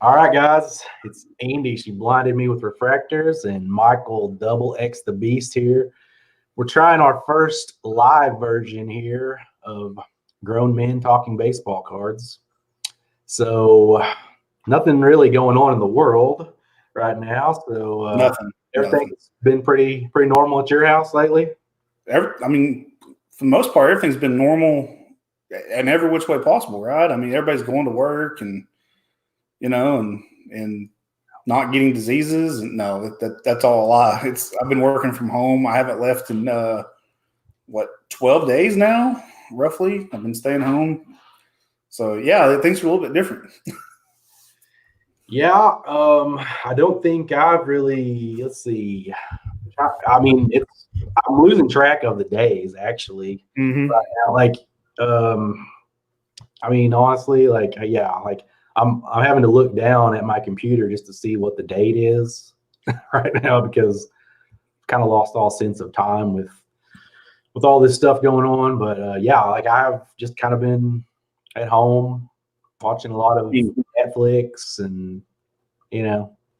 All right, guys. It's Andy. She blinded me with refractors, and Michael double X the Beast here. We're trying our first live version here of grown men talking baseball cards. So nothing really going on in the world right now. So Nothing. everything's been pretty normal at your house lately. For the most part, everything's been normal and every which way possible, right? I mean, everybody's going to work and and not getting diseases. And no, that's all a lie. I've been working from home. I haven't left in 12 days now, roughly. I've been staying home. So yeah, things are a little bit different. Yeah, I don't think I've really. Let's see. I'm losing track of the days actually right now. Honestly, I'm having to look down at my computer just to see what the date is right now because I've kind of lost all sense of time with all this stuff going on. But I've just kind of been at home watching a lot of Netflix and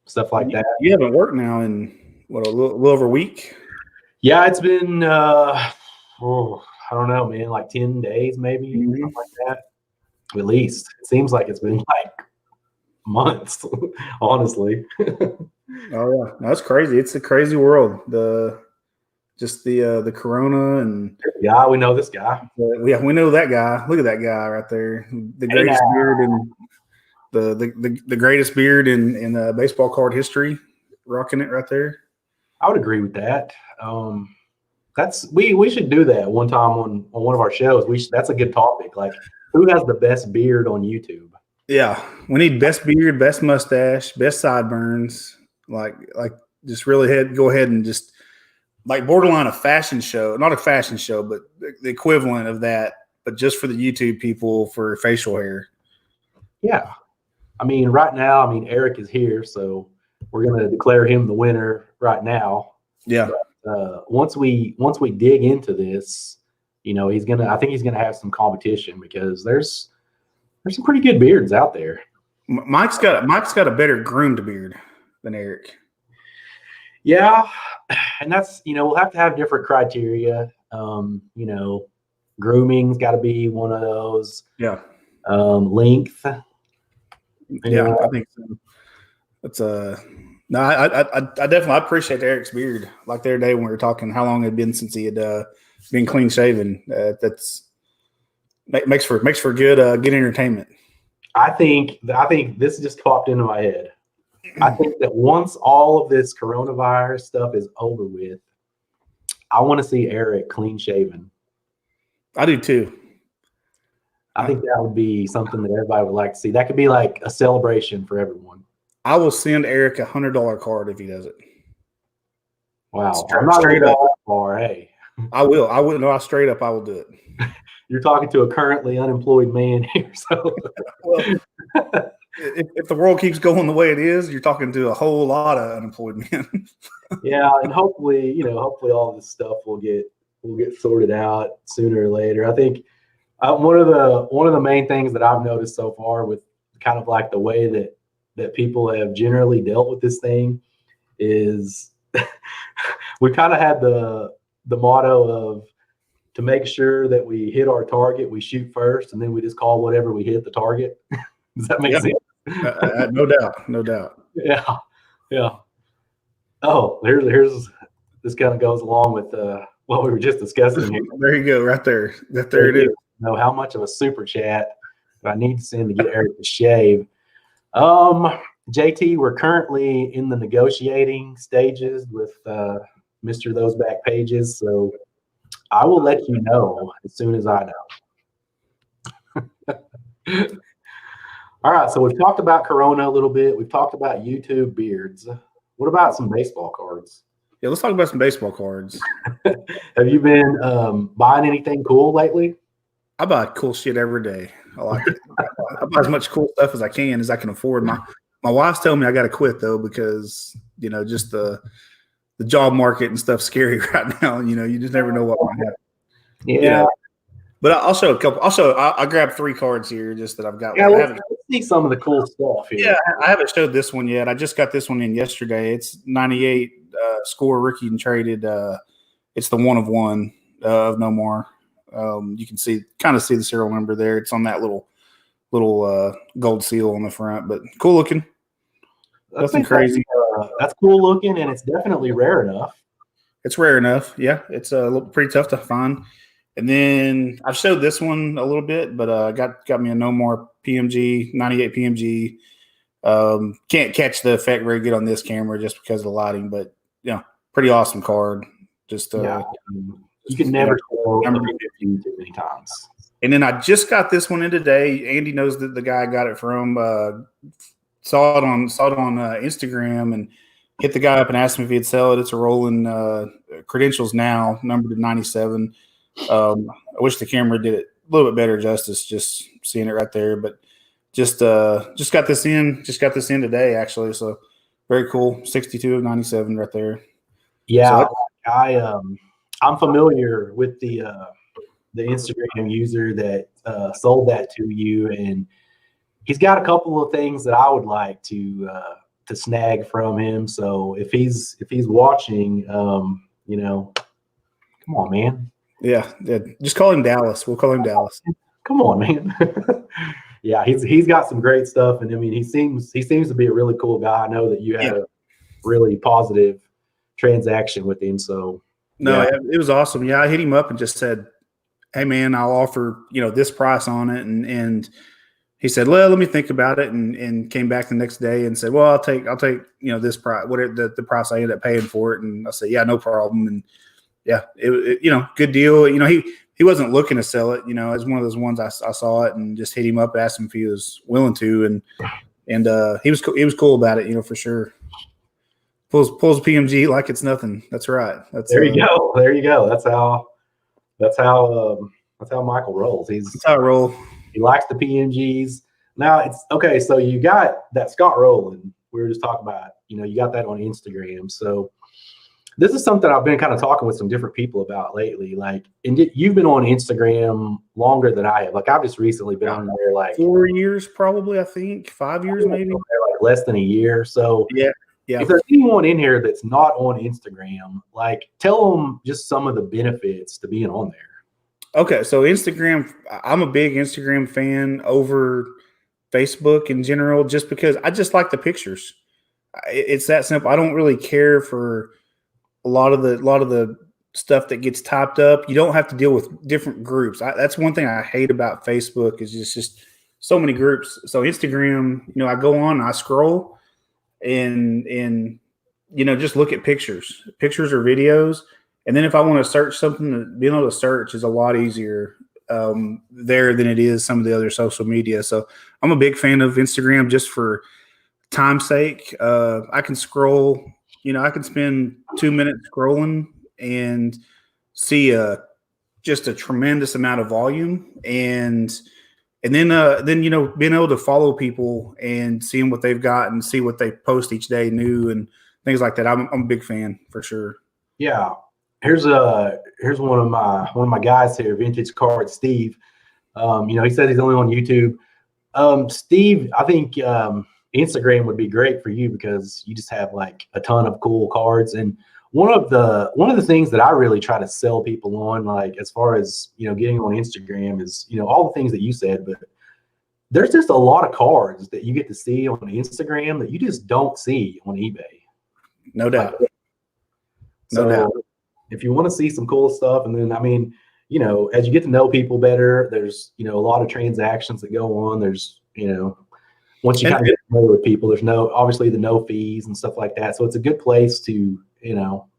stuff like that. You haven't worked now in a little over a week? Yeah, it's been I don't know, man, like 10 days maybe, something like that. At least. It seems like it's been like months, honestly. Oh yeah. That's crazy. It's a crazy world. The corona and yeah, we know this guy. We know that guy. Look at that guy right there. The greatest beard in the greatest beard in baseball card history, rocking it right there. I would agree with that. We should do that one time on one of our shows. That's a good topic. Like, who has the best beard on YouTube? Yeah, we need best beard, best mustache, best sideburns. Like just really go ahead and just like borderline a fashion show, not a fashion show, but the equivalent of that, but just for the YouTube people for facial hair. Yeah. Right now, Eric is here, so we're going to declare him the winner right now. Yeah. But, once we dig into this, I think he's gonna have some competition because there's some pretty good beards out there. Mike's got a better groomed beard than Eric. Yeah, and that's we'll have to have different criteria. Grooming's got to be one of those. Yeah. Length. Yeah, I think so. That's no, I definitely appreciate Eric's beard. Like the other day when we were talking how long it had been since he had been clean shaven. That's makes for good entertainment. I think this just popped into my head. I think that once all of this coronavirus stuff is over with, I want to see Eric clean shaven. I do too. I think that would be something that everybody would like to see. That could be like a celebration for everyone. I will send Eric $100 card if he does it. Wow. I'm not straight up far, hey. I will. No, I straight up I will do it. You're talking to a currently unemployed man here, so well, if the world keeps going the way it is, you're talking to a whole lot of unemployed men. Yeah, and hopefully all this stuff will get sorted out sooner or later. I think one of the main things that I've noticed so far with kind of like the way that people have generally dealt with this thing is we kind of had the motto of, to make sure that we hit our target, we shoot first, and then we just call whatever we hit the target. Does that make sense? No doubt. Yeah. Oh, here's this kind of goes along with what we were just discussing here. There you go, right there. There it is. How much of a super chat do I need to send to get Eric to shave? JT, we're currently in the negotiating stages with Mr. Those Back Pages, so I will let you know as soon as I know. All right, so we've talked about Corona a little bit. We've talked about YouTube beards. What about some baseball cards? Yeah, let's talk about some baseball cards. Have you been buying anything cool lately? I buy cool shit every day. I like it. I buy as much cool stuff as I can afford. My wife's telling me I got to quit though because just the job market and stuff's scary right now. You just never know what might happen. Yeah. But I'll show a couple. I'll grab 3 cards here just that I've got. Yeah, let's see some of the cool stuff here. Yeah, I haven't showed this one yet. I just got this one in yesterday. It's 98 score rookie and traded. It's the 1 of 1 of No More. You can kind of see the serial number there. It's on that little gold seal on the front, but cool looking. Nothing crazy. That's cool looking, and it's definitely rare enough. It's rare enough. Yeah, it's pretty tough to find. And then I've showed this one a little bit, but got me a No More PMG, 98 PMG. Can't catch the effect very good on this camera just because of the lighting, but pretty awesome card. Just you can never score number 50 too many times. And then I just got this one in today. Andy knows that the guy I got it from. Saw it on Instagram and hit the guy up and asked him if he'd sell it. It's a rolling credentials now, numbered to 97. I wish the camera did it a little bit better justice, just seeing it right there. But just got this in today, actually. So very cool. 62 of 97 right there. Yeah, so I'm familiar with the Instagram user that sold that to you, and he's got a couple of things that I would like to snag from him. So if he's watching, come on, man. Yeah. Just call him Dallas. We'll call him Dallas. Come on, man. Yeah, he's got some great stuff, and I mean, he seems to be a really cool guy. I know that you had a really positive transaction with him. So it was awesome. Yeah, I hit him up and just said, "Hey, man, I'll offer this price on it," and he said, "Well, let me think about it," and came back the next day and said, "Well, I'll take this price, whatever the price I ended up paying for it." And I said, "Yeah, no problem." And yeah, it good deal. He wasn't looking to sell it. It's one of those ones I saw it and just hit him up, asked him if he was willing to, and he was cool about it. For sure. Pulls PMG like it's nothing. That's right. There you go. There you go. That's how Michael rolls. That's how I roll. He likes the PMGs. Now it's okay. So you got that Scott Rowland. We were just talking about. You got that on Instagram. So this is something I've been kind of talking with some different people about lately. Like, and you've been on Instagram longer than I have. Like, I've just recently been on there like 4 years, probably. I think 5 years, maybe. Like less than a year. So yeah. If there's anyone in here that's not on Instagram, like, tell them just some of the benefits to being on there. Okay, so Instagram, I'm a big Instagram fan over Facebook in general, just because I just like the pictures. It's that simple. I don't really care for a lot of the stuff that gets typed up. You don't have to deal with different groups. That's one thing I hate about Facebook is just so many groups. So Instagram, I go on, I scroll. And just look at pictures or videos. And then if I want to search something, being able to search is a lot easier there than it is some of the other social media. So I'm a big fan of Instagram just for time's sake. I can scroll, I can spend 2 minutes scrolling and see just a tremendous amount of volume. And then being able to follow people and seeing what they've got and see what they post each day new and things like that. I'm a big fan for sure. Yeah. Here's one of my guys here, Vintage Card Steve. He says he's only on YouTube. Steve, I think Instagram would be great for you because you just have like a ton of cool cards. And one of the things that I really try to sell people on, like as far as getting on Instagram, is all the things that you said, but there's just a lot of cards that you get to see on Instagram that you just don't see on eBay. No doubt. No doubt. If you want to see some cool stuff, and then as you get to know people better, there's a lot of transactions that go on. There's once you kind of get familiar with people, there's obviously the no fees and stuff like that. So it's a good place to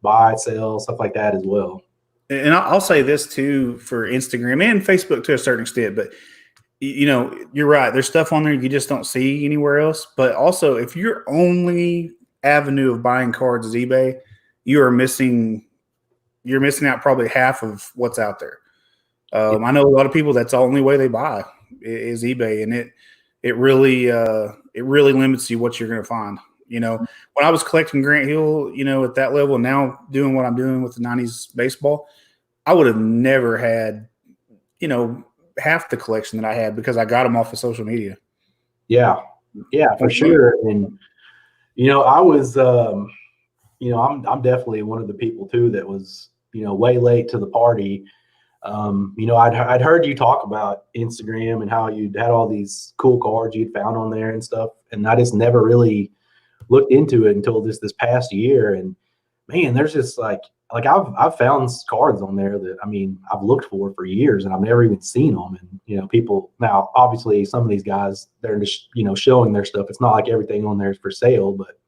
buy, sell, stuff like that as well. And I'll say this too for Instagram and Facebook to a certain extent, but you're right. There's stuff on there you just don't see anywhere else. But also, if your only avenue of buying cards is eBay, you're missing out probably half of what's out there. I know a lot of people that's the only way they buy is eBay, and it really limits you what you're going to find. When I was collecting Grant Hill, at that level, now doing what I'm doing with the 90s baseball, I would have never had half the collection that I had because I got them off of social media. Yeah, for sure. And I was, I'm definitely one of the people too that was, way late to the party. I'd heard you talk about Instagram and how you'd had all these cool cards you'd found on there and stuff, and I just never really looked into it until this past year. And man, there's just like I've found cards on there that I've looked for years and I've never even seen them. And people now, obviously some of these guys, they're just showing their stuff. It's not like everything on there is for sale, but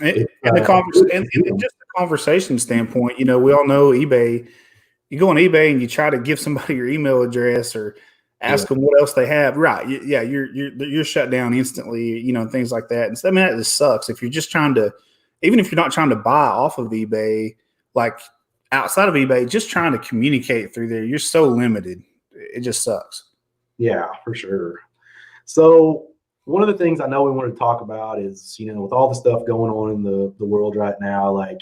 and just the conversation standpoint, we all know eBay. You go on eBay and you try to give somebody your email address or ask them what else they have. Right? Yeah, you're shut down instantly. Things like that. And so, that just sucks. If you're just trying to, even if you're not trying to buy off of eBay, like outside of eBay, just trying to communicate through there, you're so limited. It just sucks. Yeah, for sure. So one of the things I know we wanted to talk about is, with all the stuff going on in the world right now, like,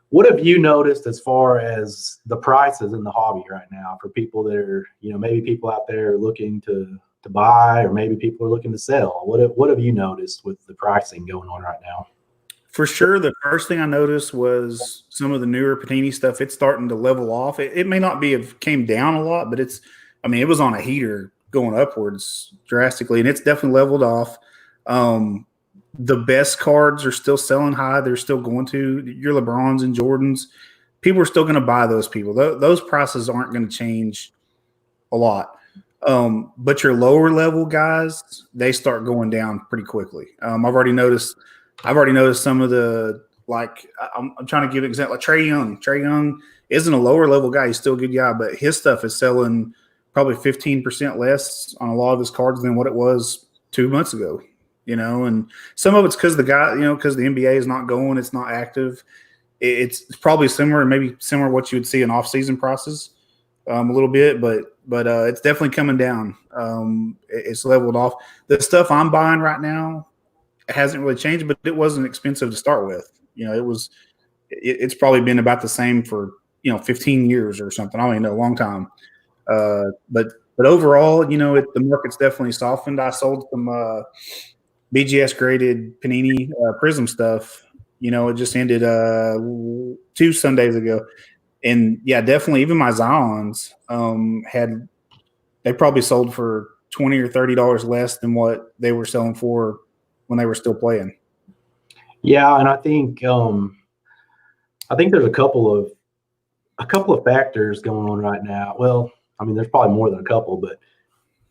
what have you noticed as far as the prices in the hobby right now for people that are, maybe people out there looking to buy, or maybe people are looking to sell? What have you noticed with the pricing going on right now? For sure, the first thing I noticed was some of the newer Panini stuff. It's starting to level off. It may not have came down a lot, but it was on a heater going upwards drastically, and it's definitely leveled off. The best cards are still selling high. They're still going to your LeBrons and Jordans. People are still going to buy those people. Those prices aren't going to change a lot. But your lower level guys, they start going down pretty quickly. I've already noticed some of the, like, I'm trying to give an example. Like Trae Young. Trae Young isn't a lower level guy. He's still a good guy, but his stuff is selling probably 15% less on a lot of his cards than what it was 2 months ago. And some of it's because the guy, because the NBA is not going, it's not active. It's probably similar to what you would see in off-season prices a little bit, but it's definitely coming down. It's leveled off. The stuff I'm buying right now hasn't really changed, but it wasn't expensive to start with. It's probably been about the same for 15 years or something. I don't even know, a long time. But overall, the market's definitely softened. I sold some BGS graded Panini Prism stuff. It just ended 2 Sundays ago. And yeah, definitely even my Zions they probably sold for $20 or $30 less than what they were selling for when they were still playing. Yeah, and I think there's a couple of factors going on right now. Well, there's probably more than a couple, but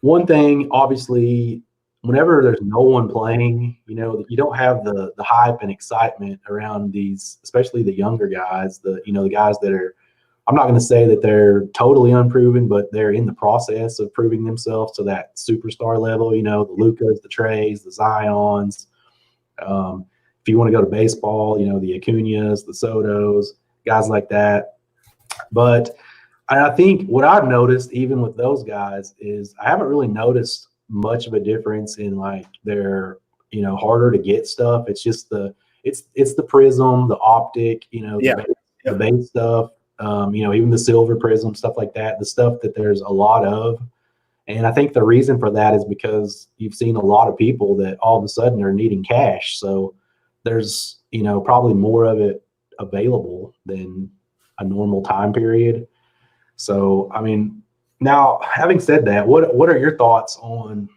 one thing, obviously, whenever there's no one playing, you don't have the hype and excitement around these, especially the younger guys, the guys that are, I'm not going to say that they're totally unproven, but they're in the process of proving themselves to that superstar level, the Lukas, the Trays, the Zions. If you want to go to baseball, the Acuñas, the Sotos, guys like that. But I think what I've noticed, even with those guys, is I haven't really noticed much of a difference in, like, their harder to get stuff. It's just it's the prism, the optic, the base stuff, even the silver prism, stuff like that, the stuff that there's a lot of. And I think the reason for that is because you've seen a lot of people that all of a sudden are needing cash, so there's probably more of it available than a normal time period. So now, having said that, what are your thoughts on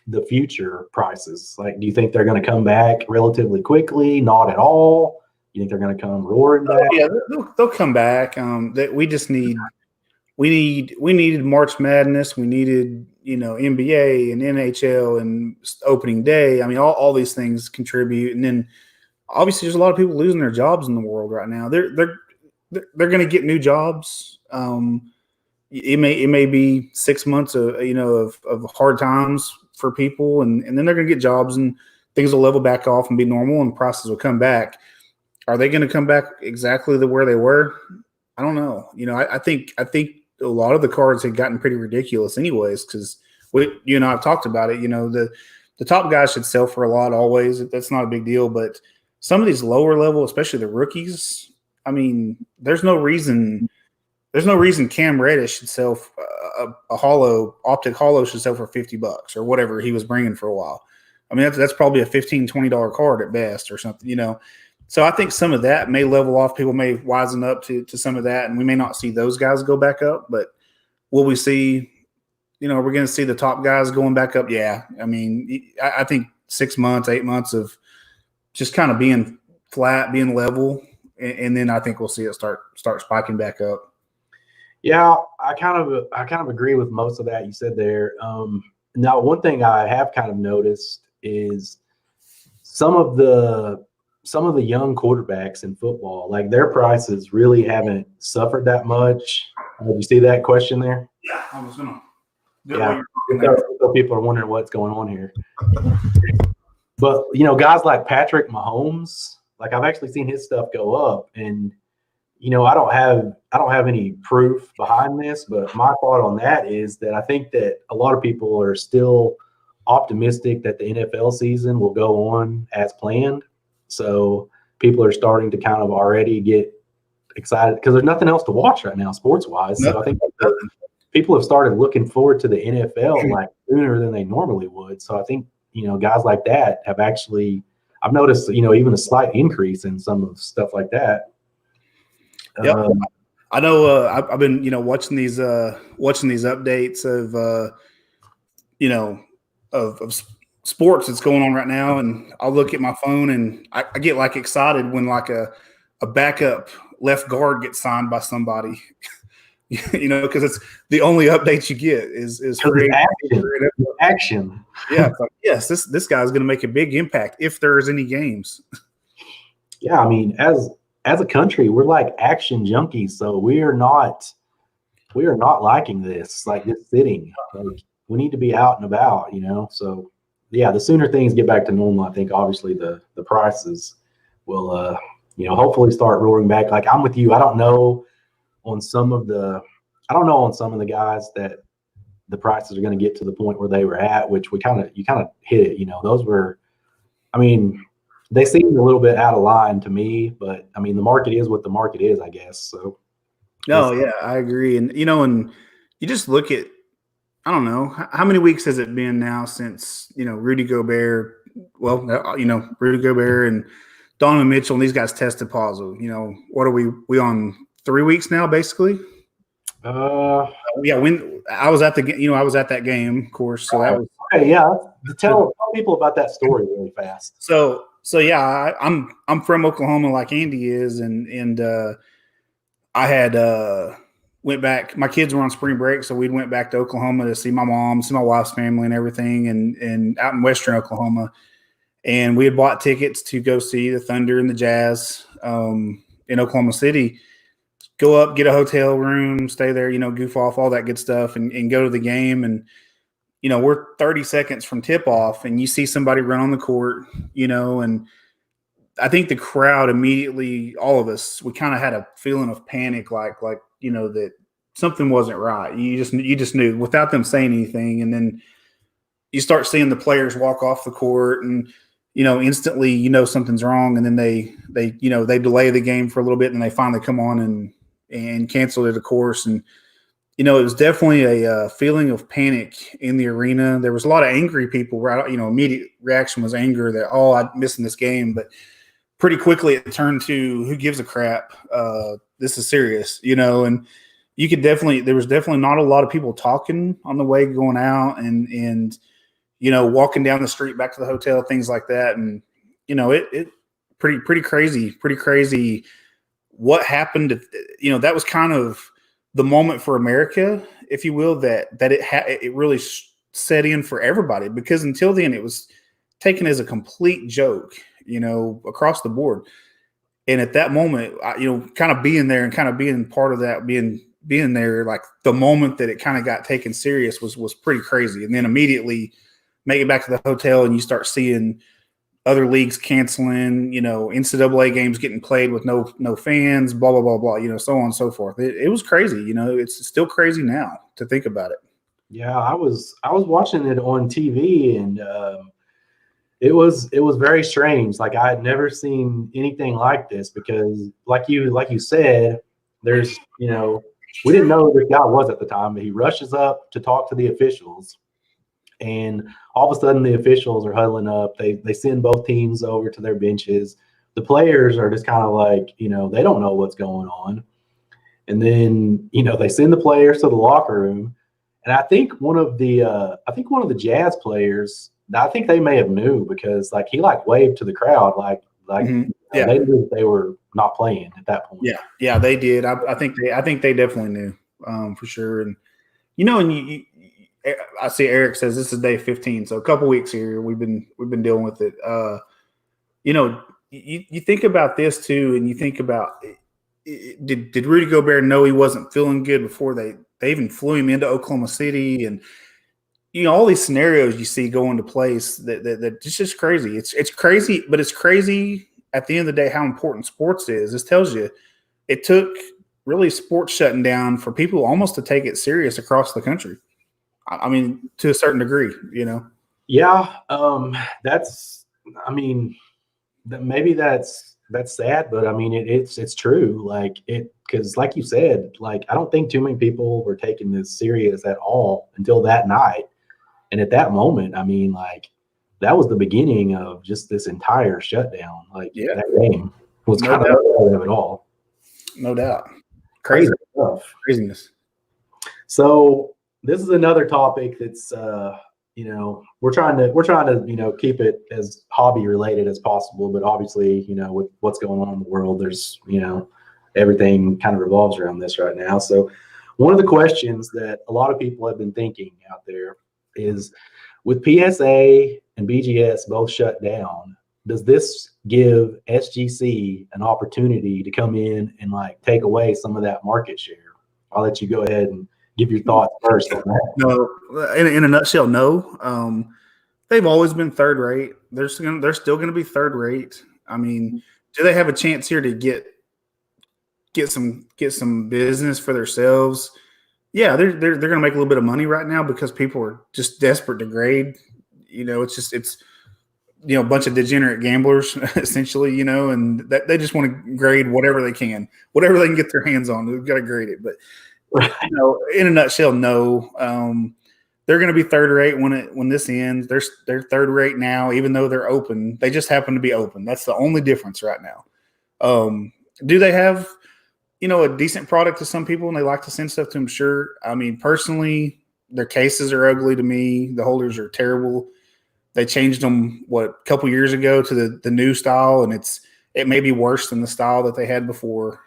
the future prices? Like, do you think they're going to come back relatively quickly? Not at all? You think they're going to come roaring back? Yeah, they'll come back. We just needed March Madness. We needed NBA and NHL and opening day. All these things contribute, and then obviously there's a lot of people losing their jobs in the world right now. They're going to get new jobs. It may be 6 months of hard times for people, and then they're going to get jobs, and things will level back off and be normal, and prices will come back. Are they going to come back exactly to where they were? I don't know. I think a lot of the cards had gotten pretty ridiculous anyways, because I've talked about it. The top guys should sell for a lot always. That's not a big deal, but some of these lower level, especially the rookies, there's no reason There's no reason Cam Reddish should sell a optic hollow should sell for $50 or whatever he was bringing for a while. I mean, that's probably a $15, $20 card at best or something, you know. So I think some of that may level off. People may wisen up to some of that, and we may not see those guys go back up. But will we see, you know, we're going to see the top guys going back up? Yeah. I mean, I think 6 months, 8 months of just kind of being flat, being level, and then I think we'll see it start spiking back up. Yeah, I kind of agree with most of that you said there. Now, one thing I have kind of noticed is some of the young quarterbacks in football, like their prices really haven't suffered that much. Did you see that question there? Yeah, I was gonna. Yeah, so people are wondering what's going on here. But you know, guys like Patrick Mahomes, like I've actually seen his stuff go up, and you know, I don't have any proof behind this, but my thought on that is that I think that a lot of people are still optimistic that the NFL season will go on as planned. So people are starting to kind of already get excited because there's nothing else to watch right now, sports wise. So I think people have started looking forward to the NFL like sooner than they normally would. So I think, you know, guys like that have actually, I've noticed, you know, even a slight increase in some of stuff like that. Yeah, I know. I've been, you know, watching these updates of, you know, of sports that's going on right now, and I'll look at my phone and I get like excited when like a backup left guard gets signed by somebody, you know, because it's the only updates you get is free action. Yeah, it's like, yes, this guy's going to make a big impact if there's any games. Yeah, I mean, as a country, we're like action junkies, so we are not liking this, like just sitting. Like we need to be out and about, you know. So yeah, the sooner things get back to normal, I think obviously the prices will you know, hopefully start roaring back. Like I'm with you. I don't know on some of the guys that the prices are going to get to the point where they were at, which you kind of hit it, you know. Those were, I mean, they seemed a little bit out of line to me, but I mean, the market is what the market is, I guess. So, no, yeah, I agree. And, you know, and you just look at, I don't know, how many weeks has it been now since, you know, Rudy Gobert, you know, Rudy Gobert and Donovan Mitchell and these guys tested positive. You know, what are we on 3 weeks now, basically? Yeah, when I was at that game, of course. So that was okay. Yeah, tell people about that story really fast. So yeah, I'm from Oklahoma, like Andy is, and I had went back. My kids were on spring break, so we went back to Oklahoma to see my mom, see my wife's family, and everything, and out in Western Oklahoma. And we had bought tickets to go see the Thunder and the Jazz in Oklahoma City. Go up, get a hotel room, stay there, you know, goof off, all that good stuff, and go to the game. And, you know, we're 30 seconds from tip off, and you see somebody run on the court, you know, and I think the crowd immediately, all of us, we kind of had a feeling of panic, like, you know, that something wasn't right. You just knew without them saying anything. And then you start seeing the players walk off the court and, you know, instantly, you know, something's wrong. And then they you know, they delay the game for a little bit and they finally come on and cancel it, of course. And, you know, it was definitely a feeling of panic in the arena. There was a lot of angry people, right? You know, immediate reaction was anger that, oh, I'm missing this game. But pretty quickly it turned to who gives a crap? This is serious, you know, and there was definitely not a lot of people talking on the way going out and, you know, walking down the street back to the hotel, things like that. And, you know, it pretty crazy what happened. You know, that was kind of the moment for America, if you will, that it really set in for everybody, because until then it was taken as a complete joke, you know, across the board. And at that moment, you know, kind of being there and kind of being part of that, being there, like the moment that it kind of got taken serious was pretty crazy. And then immediately make it back to the hotel and you start seeing other leagues canceling, you know, NCAA games getting played with no fans, blah, blah, blah, blah, you know, so on and so forth. It was crazy. You know, it's still crazy now to think about it. Yeah, I was watching it on TV and it was very strange. Like I had never seen anything like this because like you said, there's, you know, we didn't know who this guy was at the time, but he rushes up to talk to the officials. And all of a sudden, the officials are huddling up. They send both teams over to their benches. The players are just kind of like, they don't know what's going on. And then, they send the players to the locker room. And I think one of the Jazz players, I think they may have knew because he waved to the crowd they knew they were not playing at that point. Yeah, they did. I think they definitely knew for sure. And and I see Eric says this is day 15, so a couple weeks here we've been dealing with it. You think about this too, and you think about did Rudy Gobert know he wasn't feeling good before they even flew him into Oklahoma City, and all these scenarios you see go into place that it's just crazy. It's crazy, but it's crazy at the end of the day how important sports is. This tells you it took really sports shutting down for people almost to take it serious across the country. I mean, to a certain degree, Yeah, maybe that's sad, but I mean, it's true. Because like you said, I don't think too many people were taking this serious at all until that night. And at that moment, I mean, that was the beginning of just this entire shutdown. That game was kind of it all. No doubt. Crazy stuff. Craziness. So this is another topic that's we're trying to keep it as hobby related as possible, but obviously with what's going on in the world, there's everything kind of revolves around this right now. So one of the questions that a lot of people have been thinking out there is, with PSA and BGS both shut down, does this give SGC an opportunity to come in and take away some of that market share? I'll let you go ahead and give your thoughts first on that. No, in a nutshell, no. They've always been third rate. They're still going to be third rate. I mean, do they have a chance here to get some business for themselves? Yeah, they're going to make a little bit of money right now because people are just desperate to grade. It's a bunch of degenerate gamblers essentially, and that they just want to grade whatever they can get their hands on. They've got to grade it, but. In a nutshell, no. They're going to be third rate when this ends. They're third rate now, even though they're open. They just happen to be open. That's the only difference right now. Do they have, a decent product to some people and they like to send stuff to them? Sure. I mean, personally, their cases are ugly to me. The holders are terrible. They changed them a couple years ago to the new style, and it may be worse than the style that they had before.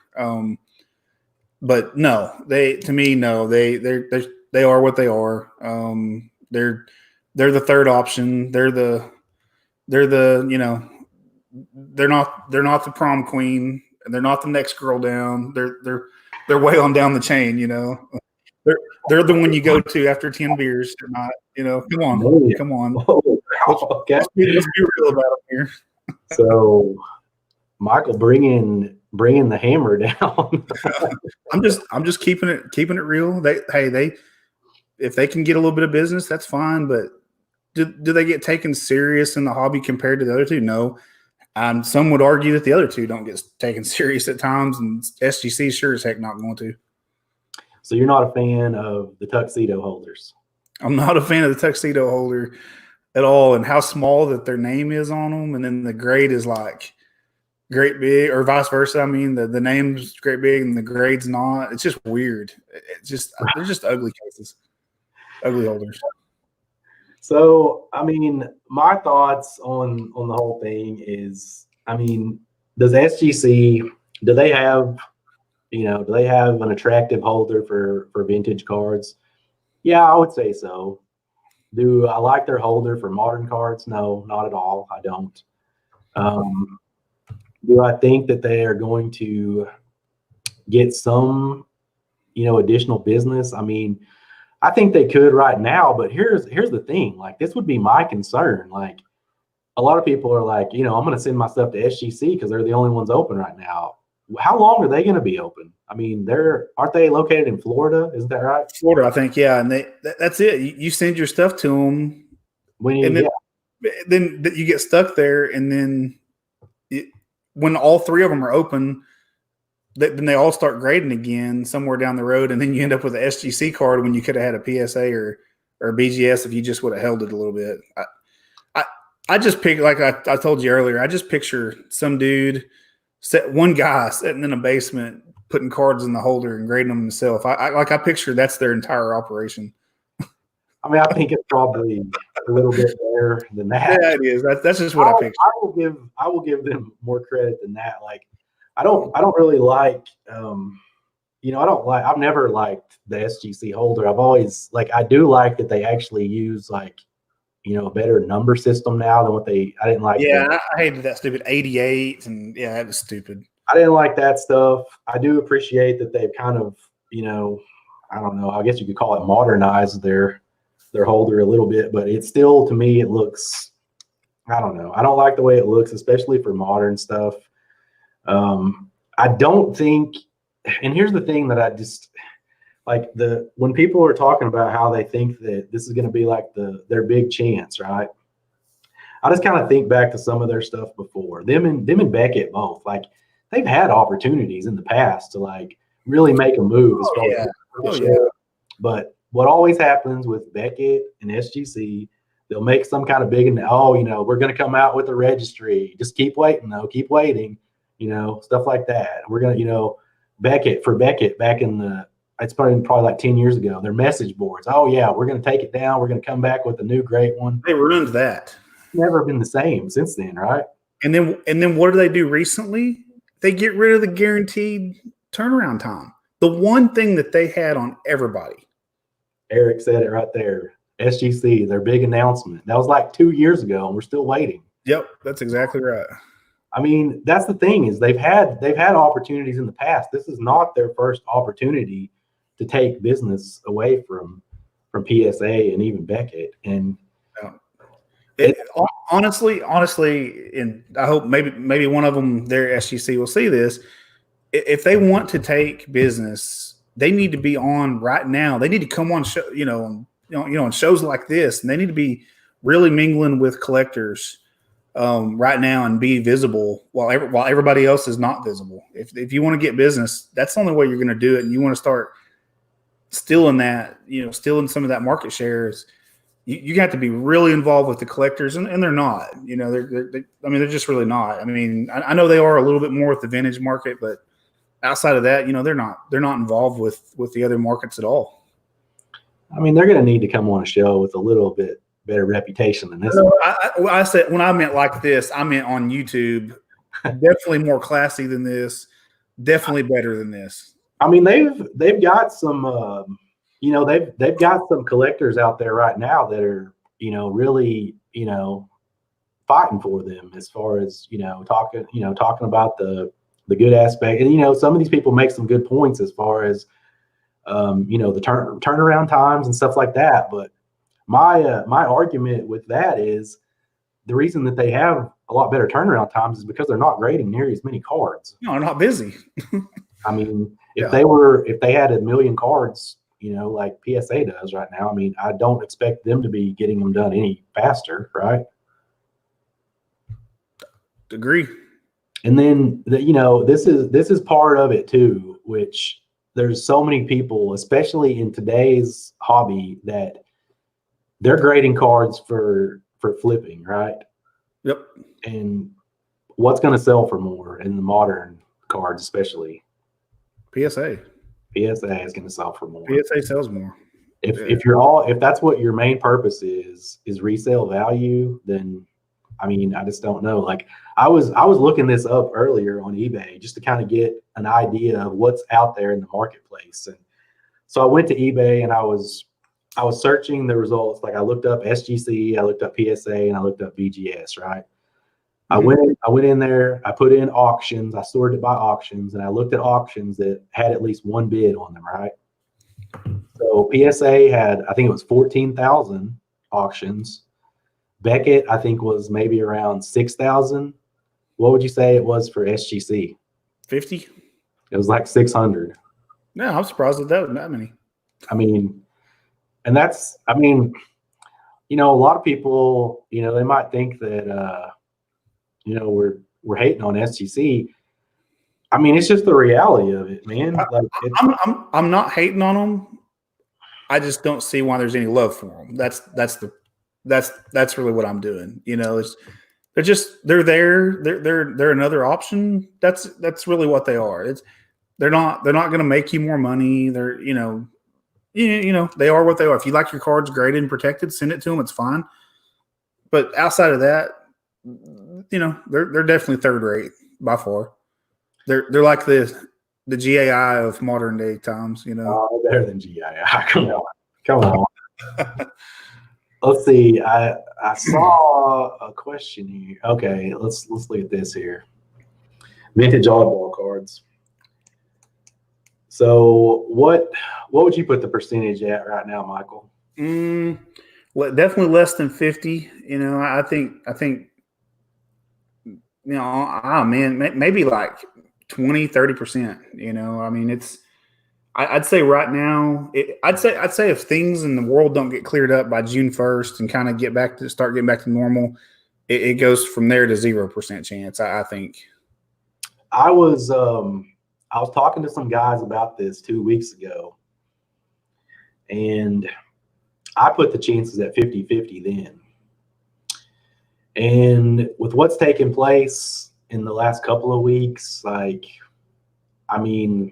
But no, they are what they are. They're the third option. They're not the prom queen, and they're not the next girl down. They're way on down the chain. They're the one you go to after 10 beers. They're not. Come on. Let's be real about them here. So, Michael, bringing the hammer down. I'm just keeping it real. If they can get a little bit of business, that's fine. But do they get taken serious in the hobby compared to the other two? No. Some would argue that the other two don't get taken serious at times, and SGC sure as heck not going to. So you're not a fan of the tuxedo holders? I'm not a fan of the tuxedo holder at all, and how small that their name is on them, and then the grade is great big, or vice versa. I mean, the name's great big and the grade's not. It's just weird. They're just ugly cases, ugly holders. So, I mean, my thoughts on the whole thing is, I mean, does SGC, do they have an attractive holder for vintage cards? Yeah, I would say so. Do I like their holder for modern cards? No, not at all. I don't. Do I think that they are going to get some, additional business? I mean, I think they could right now, but here's the thing. This would be my concern. A lot of people are I'm going to send my stuff to SGC because they're the only ones open right now. How long are they going to be open? I mean, aren't they located in Florida? Isn't that right? Florida, I think, yeah. And that's it. You send your stuff to them, then you get stuck there, and then when all three of them are open, then they all start grading again somewhere down the road, and then you end up with an SGC card when you could have had a PSA or BGS if you just would have held it a little bit. I just pick, like I told you earlier, I just picture some dude, one guy sitting in a basement putting cards in the holder and grading them himself. I picture that's their entire operation. I mean, I think it's probably a little bit better than that. Yeah, it is. That's just what I picture. I will give them more credit than that. Like, I don't really like, I've never liked the SGC holder. I've always, like, I do like that they actually use, like, a better number system now than what I didn't like. Yeah, I hated that stupid 88, and yeah, that was stupid. I didn't like that stuff. I do appreciate that they've kind of, I don't know, I guess you could call it modernized their holder a little bit, but it's still, to me, it looks, I don't know. I don't like the way it looks, especially for modern stuff. I don't think, and here's the thing that I just like, when people are talking about how they think that this is going to be like their big chance, right? I just kind of think back to some of their stuff before. Them and Beckett both, like, they've had opportunities in the past to, like, really make a move as far as but what always happens with Beckett and SGC, they'll make some kind of big, we're going to come out with a registry. Just keep waiting, though. Keep waiting, stuff like that. We're going to, Beckett back in it's probably like 10 years ago, their message boards. Oh, yeah, we're going to take it down. We're going to come back with a new great one. They ruined that. Never been the same since then, right? And then what do they do recently? They get rid of the guaranteed turnaround time. The one thing that they had on everybody. Eric said it right there. SGC, their big announcement. That was like 2 years ago, and we're still waiting. Yep, that's exactly right. I mean, that's the thing, is they've had opportunities in the past. This is not their first opportunity to take business away from PSA and even Beckett. And honestly, and I hope maybe one of them, their SGC, will see this. If they want to take business, they need to be on right now. They need to come on show, on shows like this, and they need to be really mingling with collectors right now and be visible while everybody else is not visible. If you want to get business, that's the only way you're going to do it. And you want to start stealing some of that market shares. You have to be really involved with the collectors, and they're not. They're just really not. I mean, I know they are a little bit more with the vintage market, but outside of that, they're not involved with the other markets at all. I mean, they're going to need to come on a show with a little bit better reputation than this. I said, when I meant like this, I meant on YouTube. Definitely more classy than this. Definitely better than this. I mean, they've got some. They've got some collectors out there right now that are, really, fighting for them as far as, talking about the good aspect. And, some of these people make some good points as far as, the turnaround times and stuff like that. But my argument with that is the reason that they have a lot better turnaround times is because they're not grading nearly as many cards. No, they're not busy. I mean, if they had a million cards, like PSA does right now, I mean, I don't expect them to be getting them done any faster, right? Agree. And then this is part of it too, which there's so many people, especially in today's hobby, that they're grading cards for flipping, right? Yep. And what's going to sell for more in the modern cards, especially? PSA is going to sell for more. PSA sells more. If that's what your main purpose is resale value, then I mean, I just don't know. Like, I was looking this up earlier on eBay just to kind of get an idea of what's out there in the marketplace. And so I went to eBay and I was searching the results. Like, I looked up SGC, I looked up PSA, and I looked up BGS, right? Mm-hmm. I went in there, I put in auctions, I sorted it by auctions, and I looked at auctions that had at least one bid on them, right? So PSA had, I think it was 14,000 auctions. Beckett, I think, was maybe around 6,000. What would you say it was for SGC? 50. It was like 600. No, I'm surprised that was that many. I mean, and that's, I mean, a lot of people, they might think that, we're hating on SGC. I mean, it's just the reality of it, man. Like, I'm not hating on them. I just don't see why there's any love for them. That's really what I'm doing. You know, they're there. They're another option. That's really what they are. They're not going to make you more money. They're they are what they are. If you like your cards graded and protected, send it to them. It's fine. But outside of that, they're definitely third rate by far. They're like the GAI of modern day times. Oh, better than GAI. Come on. Let's see. I saw a question here. Okay, let's look at this here. Vintage oddball cards. So what would you put the percentage at right now, Michael? Well, definitely less than 50. I think maybe like 20-30%. I mean, I'd say right now, I'd say if things in the world don't get cleared up by June 1st and kind of start getting back to normal, it goes from there to 0% chance. I think. I was talking to some guys about this 2 weeks ago, and I put the chances at 50-50 then. And with what's taken place in the last couple of weeks, I want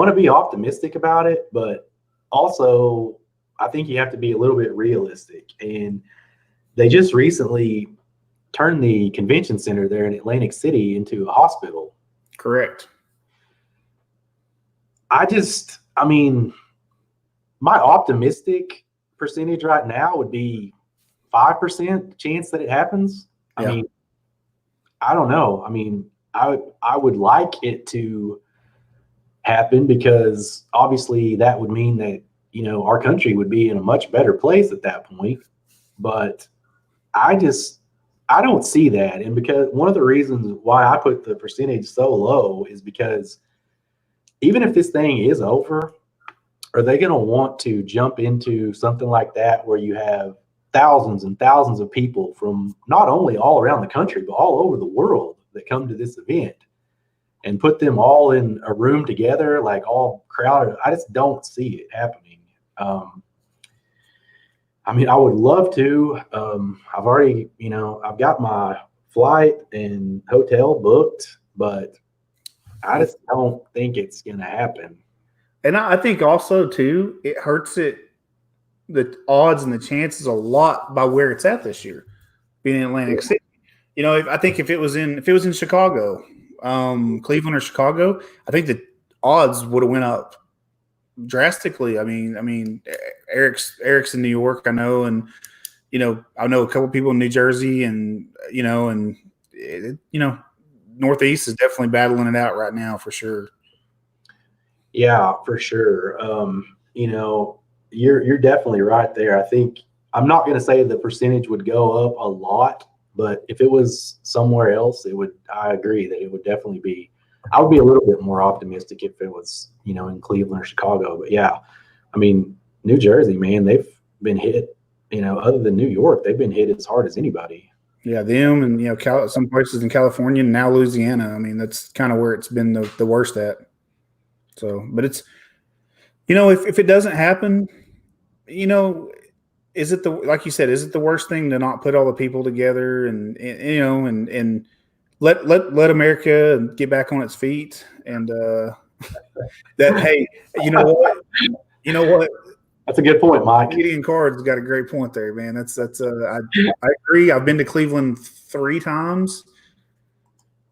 to be optimistic about it, but also I think you have to be a little bit realistic. And they just recently turned the convention center there in Atlantic City into a hospital. Correct. My optimistic percentage right now would be 5% chance that it happens. I mean, I don't know. I mean, I would like it to happen because obviously that would mean that, our country would be in a much better place at that point. But I don't see that. And because one of the reasons why I put the percentage so low is because even if this thing is over, are they going to want to jump into something like that where you have thousands and thousands of people from not only all around the country, but all over the world that come to this event and put them all in a room together, like all crowded? I just don't see it happening. I would love to. I've already, I've got my flight and hotel booked, but I just don't think it's going to happen. And I think also too, it hurts the odds and the chances a lot by where it's at this year, being in Atlantic City. I think if it was in Chicago, Cleveland or Chicago, I think the odds would have went up drastically. I mean, Eric's in New York, I know, and I know a couple people in New Jersey, and Northeast is definitely battling it out right now for sure. Yeah, for sure. You're definitely right there. I think I'm not going to say the percentage would go up a lot, but if it was somewhere else, I agree that it would definitely be. I would be a little bit more optimistic if it was, in Cleveland or Chicago. But yeah, New Jersey, man, they've been hit. Other than New York, they've been hit as hard as anybody. Yeah, them and some places in California and now Louisiana. That's kind of where it's been the worst at. So, but it's, if it doesn't happen, is it like you said, is it the worst thing to not put all the people together and let America get back on its feet? And that, hey, you know what? That's a good point, Mike. Gideon Card's got a great point there, man. I agree. I've been to Cleveland 3 times.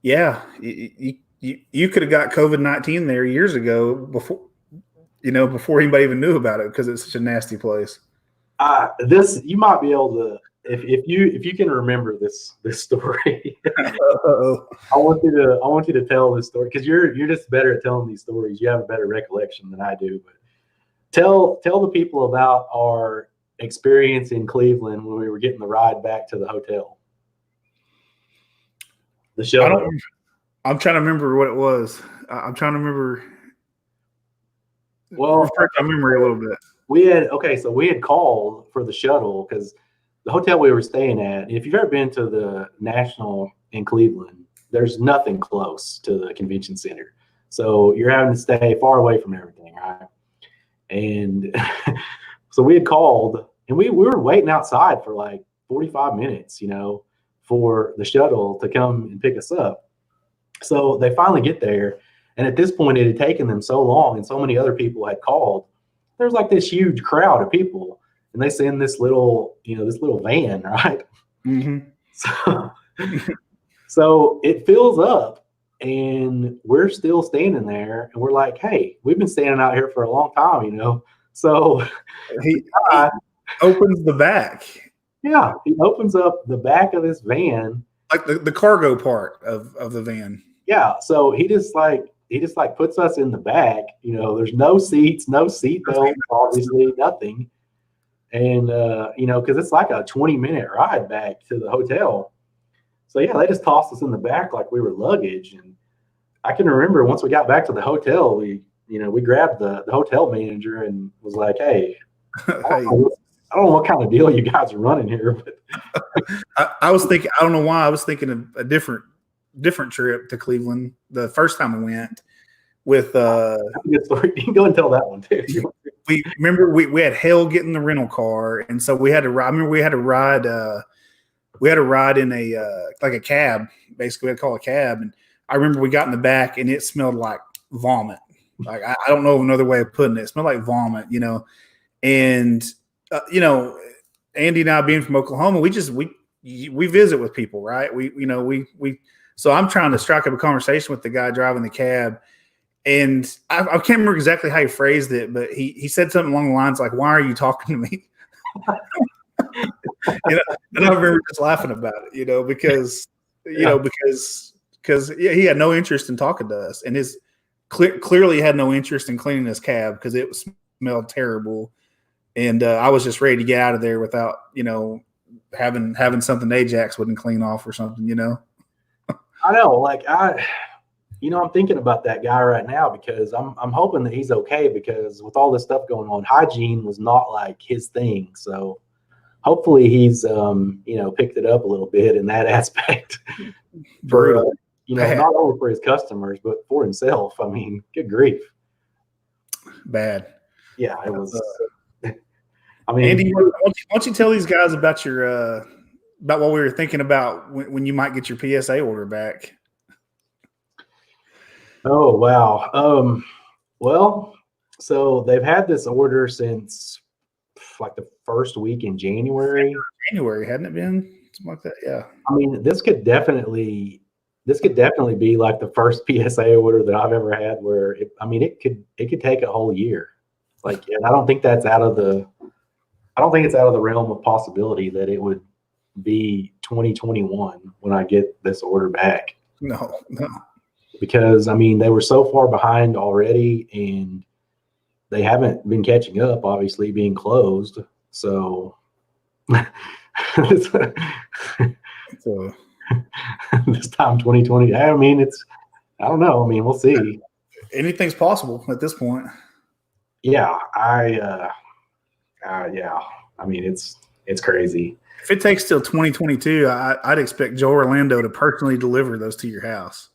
Yeah, you could have got COVID-19 there years ago before anybody even knew about it because it's such a nasty place. You might be able to, if you can remember this story. I want you to tell this story because you're just better at telling these stories. You have a better recollection than I do. But tell the people about our experience in Cleveland when we were getting the ride back to the hotel. The show. I'm trying to remember what it was. I'm trying to remember. Well, refresh my memory a little bit. We had called for the shuttle because the hotel we were staying at. If you've ever been to the National in Cleveland, there's nothing close to the convention center. So you're having to stay far away from everything, right? And so we had called, and we were waiting outside for like 45 minutes, for the shuttle to come and pick us up. So they finally get there. And at this point, it had taken them so long, and so many other people had called. There's like this huge crowd of people, and they send this little van, right? Mm-hmm. So it fills up, and we're still standing there, and we're like, "Hey, we've been standing out here for a long time, So he opens the back. Yeah, he opens up the back of this van, like the cargo part of the van. Yeah, so he just puts us in the back. There's no seats, no seat belts, obviously nothing. And because it's like a 20-minute ride back to the hotel. So yeah, they just tossed us in the back like we were luggage. And I can remember once we got back to the hotel, we grabbed the hotel manager and was like, "Hey, I don't know what kind of deal you guys are running here." But I was thinking, I don't know why I was thinking of a different trip to Cleveland the first time we went with good story. You can go and tell that one too. We remember we had hell getting the rental car, and so we had to ride. I remember we had to ride in a like a cab, basically. We had to call a cab, and I remember we got in the back and it smelled like vomit. Like I don't know another way of putting it. It smelled like vomit, and Andy and I being from Oklahoma, we visit with people, right? So I'm trying to strike up a conversation with the guy driving the cab, and I can't remember exactly how he phrased it, but he said something along the lines like, "Why are you talking to me?" And I remember just laughing about it, because he had no interest in talking to us, and his clearly had no interest in cleaning his cab because it smelled terrible. And I was just ready to get out of there without, having something Ajax wouldn't clean off or something, I know, I'm thinking about that guy right now because I'm hoping that he's okay, because with all this stuff going on, hygiene was not like his thing. So hopefully he's picked it up a little bit in that aspect. Brutal. Not only for his customers but for himself. I mean, good grief. Bad. Yeah, it was. Andy, why don't you tell these guys about your about what we were thinking about when you might get your PSA order back? Oh wow. Well, so they've had this order since like the first week in January. January, hadn't it been? Something like that. Yeah. I mean, this could definitely be like the first PSA order that I've ever had where it could take a whole year. And I don't think it's out of the realm of possibility that it would be 2021 when I get this order back. No. Because they were so far behind already, and they haven't been catching up, obviously being closed. So this time 2020, I don't know. We'll see. Anything's possible at this point. Yeah, it's crazy. If it takes till 2022, I'd expect Joe Orlando to personally deliver those to your house.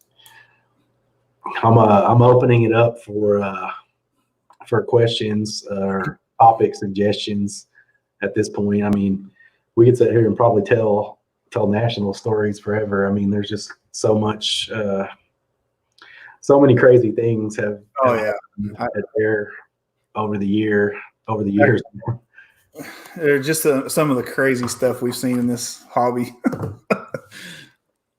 I'm opening it up for questions or topic suggestions at this point. We could sit here and probably tell national stories forever. There's just so much, so many crazy things have happened there over the years. They're just some of the crazy stuff we've seen in this hobby.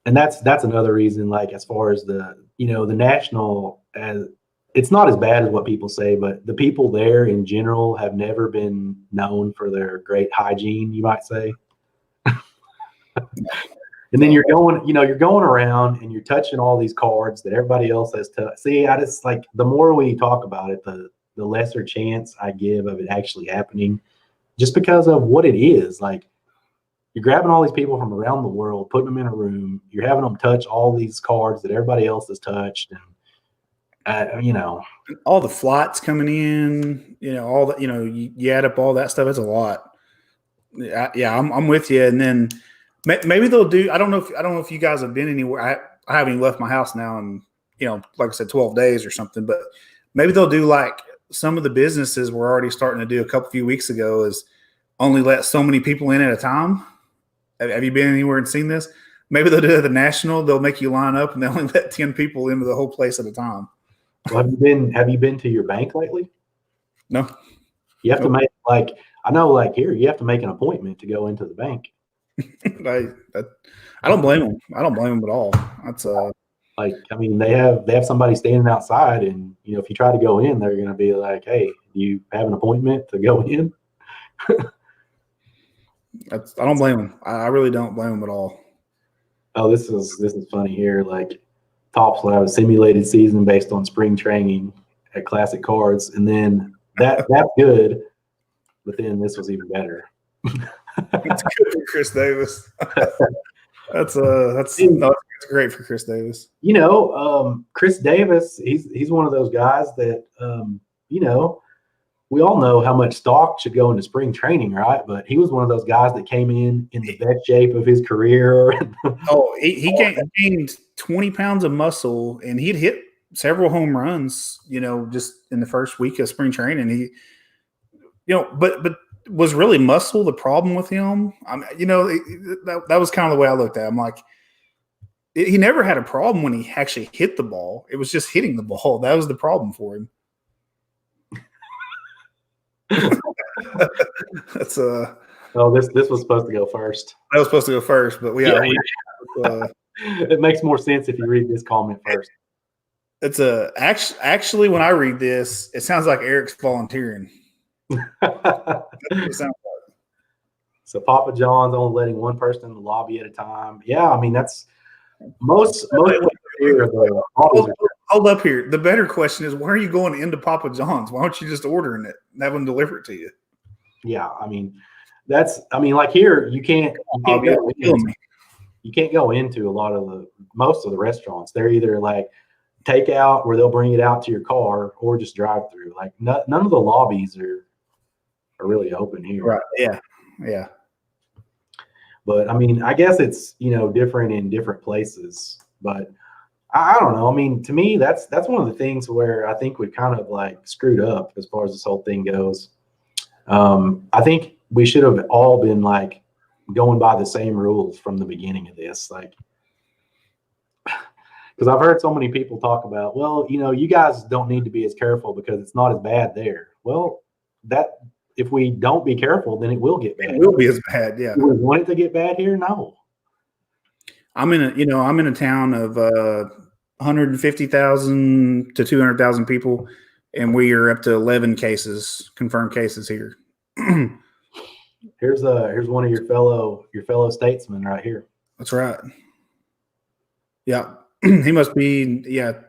And that's another reason, as far as the national, it's not as bad as what people say, but the people there in general have never been known for their great hygiene, you might say. And then you're going around and you're touching all these cards that everybody else has touched. See, I just the more we talk about it, the lesser chance I give of it actually happening, just because of what it is. You're grabbing all these people from around the world, putting them in a room. You're having them touch all these cards that everybody else has touched, and all the flights coming in. All that. You add up all that stuff. It's a lot. Yeah, I'm with you. And then maybe they'll do. I don't know if you guys have been anywhere. haven't even left my house now in, like I said, 12 days or something. But maybe they'll do like some of the businesses we're already starting to do a few weeks ago is only let so many people in at a time. Have you been anywhere and seen this? Maybe they'll do it at the National. They'll make you line up and they'll only let 10 people into the whole place at a time. Well, have you been to your bank lately? No. You have to make I know here you have to make an appointment to go into the bank. I don't blame them. I don't blame them at all. That's they have somebody standing outside, and if you try to go in, they're going to be like, "Hey, do you have an appointment to go in?" I don't blame them. I really don't blame them at all. Oh, this is funny here. Tops will have a simulated season based on spring training at Classic Cards, and then that's good. But then this was even better. It's good for Chris Davis. That's great for Chris Davis. Chris Davis, he's one of those guys that we all know how much stock should go into spring training, right? But he was one of those guys that came in the best shape of his career. He gained 20 pounds of muscle, and he'd hit several home runs, just in the first week of spring training. He, but was really muscle the problem with him? That was kind of the way I looked at him. He never had a problem when he actually hit the ball. It was just hitting the ball. That was the problem for him. That's this was supposed to go first. That was supposed to go first, but it makes more sense if you read this comment first. It's actually when I read this, it sounds like Eric's volunteering. It sounds like. So Papa John's only letting one person in the lobby at a time. Yeah, I mean that's most here. Hold up here. The better question is, why are you going into Papa John's? Why don't you just ordering it and have them deliver it to you? Yeah, I mean here you can't go into a lot of most of the restaurants. They're either takeout where they'll bring it out to your car or just drive through. None of the lobbies are really open here. Right. Yeah. Yeah. But I guess it's different in different places. But I don't know. To me, that's one of the things where I think we kind of screwed up as far as this whole thing goes. I think we should have all been going by the same rules from the beginning of this, because I've heard so many people talk about, well, you guys don't need to be as careful because it's not as bad there. Well, if we don't be careful, then it will get bad. It will be as bad. Yeah. Do we want it to get bad here? No. I'm in a town of 150,000 to 200,000 people, and we are up to 11 confirmed cases here. Here's one of your fellow statesmen right here. That's right. Yeah. He must be,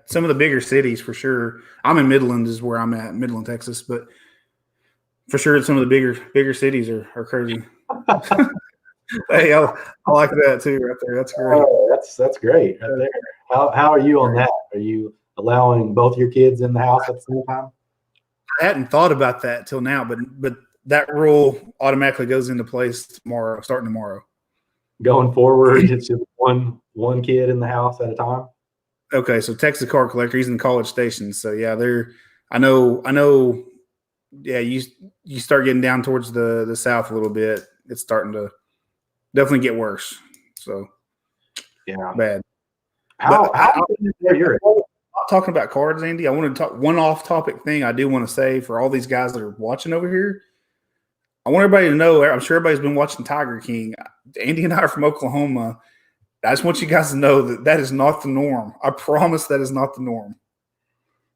some of the bigger cities for sure. I'm in Midland is where I'm at, Midland, Texas, but for sure some of the bigger cities are crazy. Hey, I like that too right there. That's great. Oh, that's great right there. How are you on that? Are you allowing both your kids in the house at the same time? I hadn't thought about that till now, but that rule automatically goes into place starting tomorrow. Going forward, it's just one kid in the house at a time. Okay, so Texas card collector, he's in College Station. So yeah, I know. Yeah, you start getting down towards the south a little bit. It's starting to definitely get worse. So yeah, bad. How you're talking about cards, Andy? I want to talk one off-topic thing. I do want to say for all these guys that are watching over here, I want everybody to know. I'm sure everybody's been watching Tiger King. Andy and I are from Oklahoma. I just want you guys to know that is not the norm. I promise that is not the norm.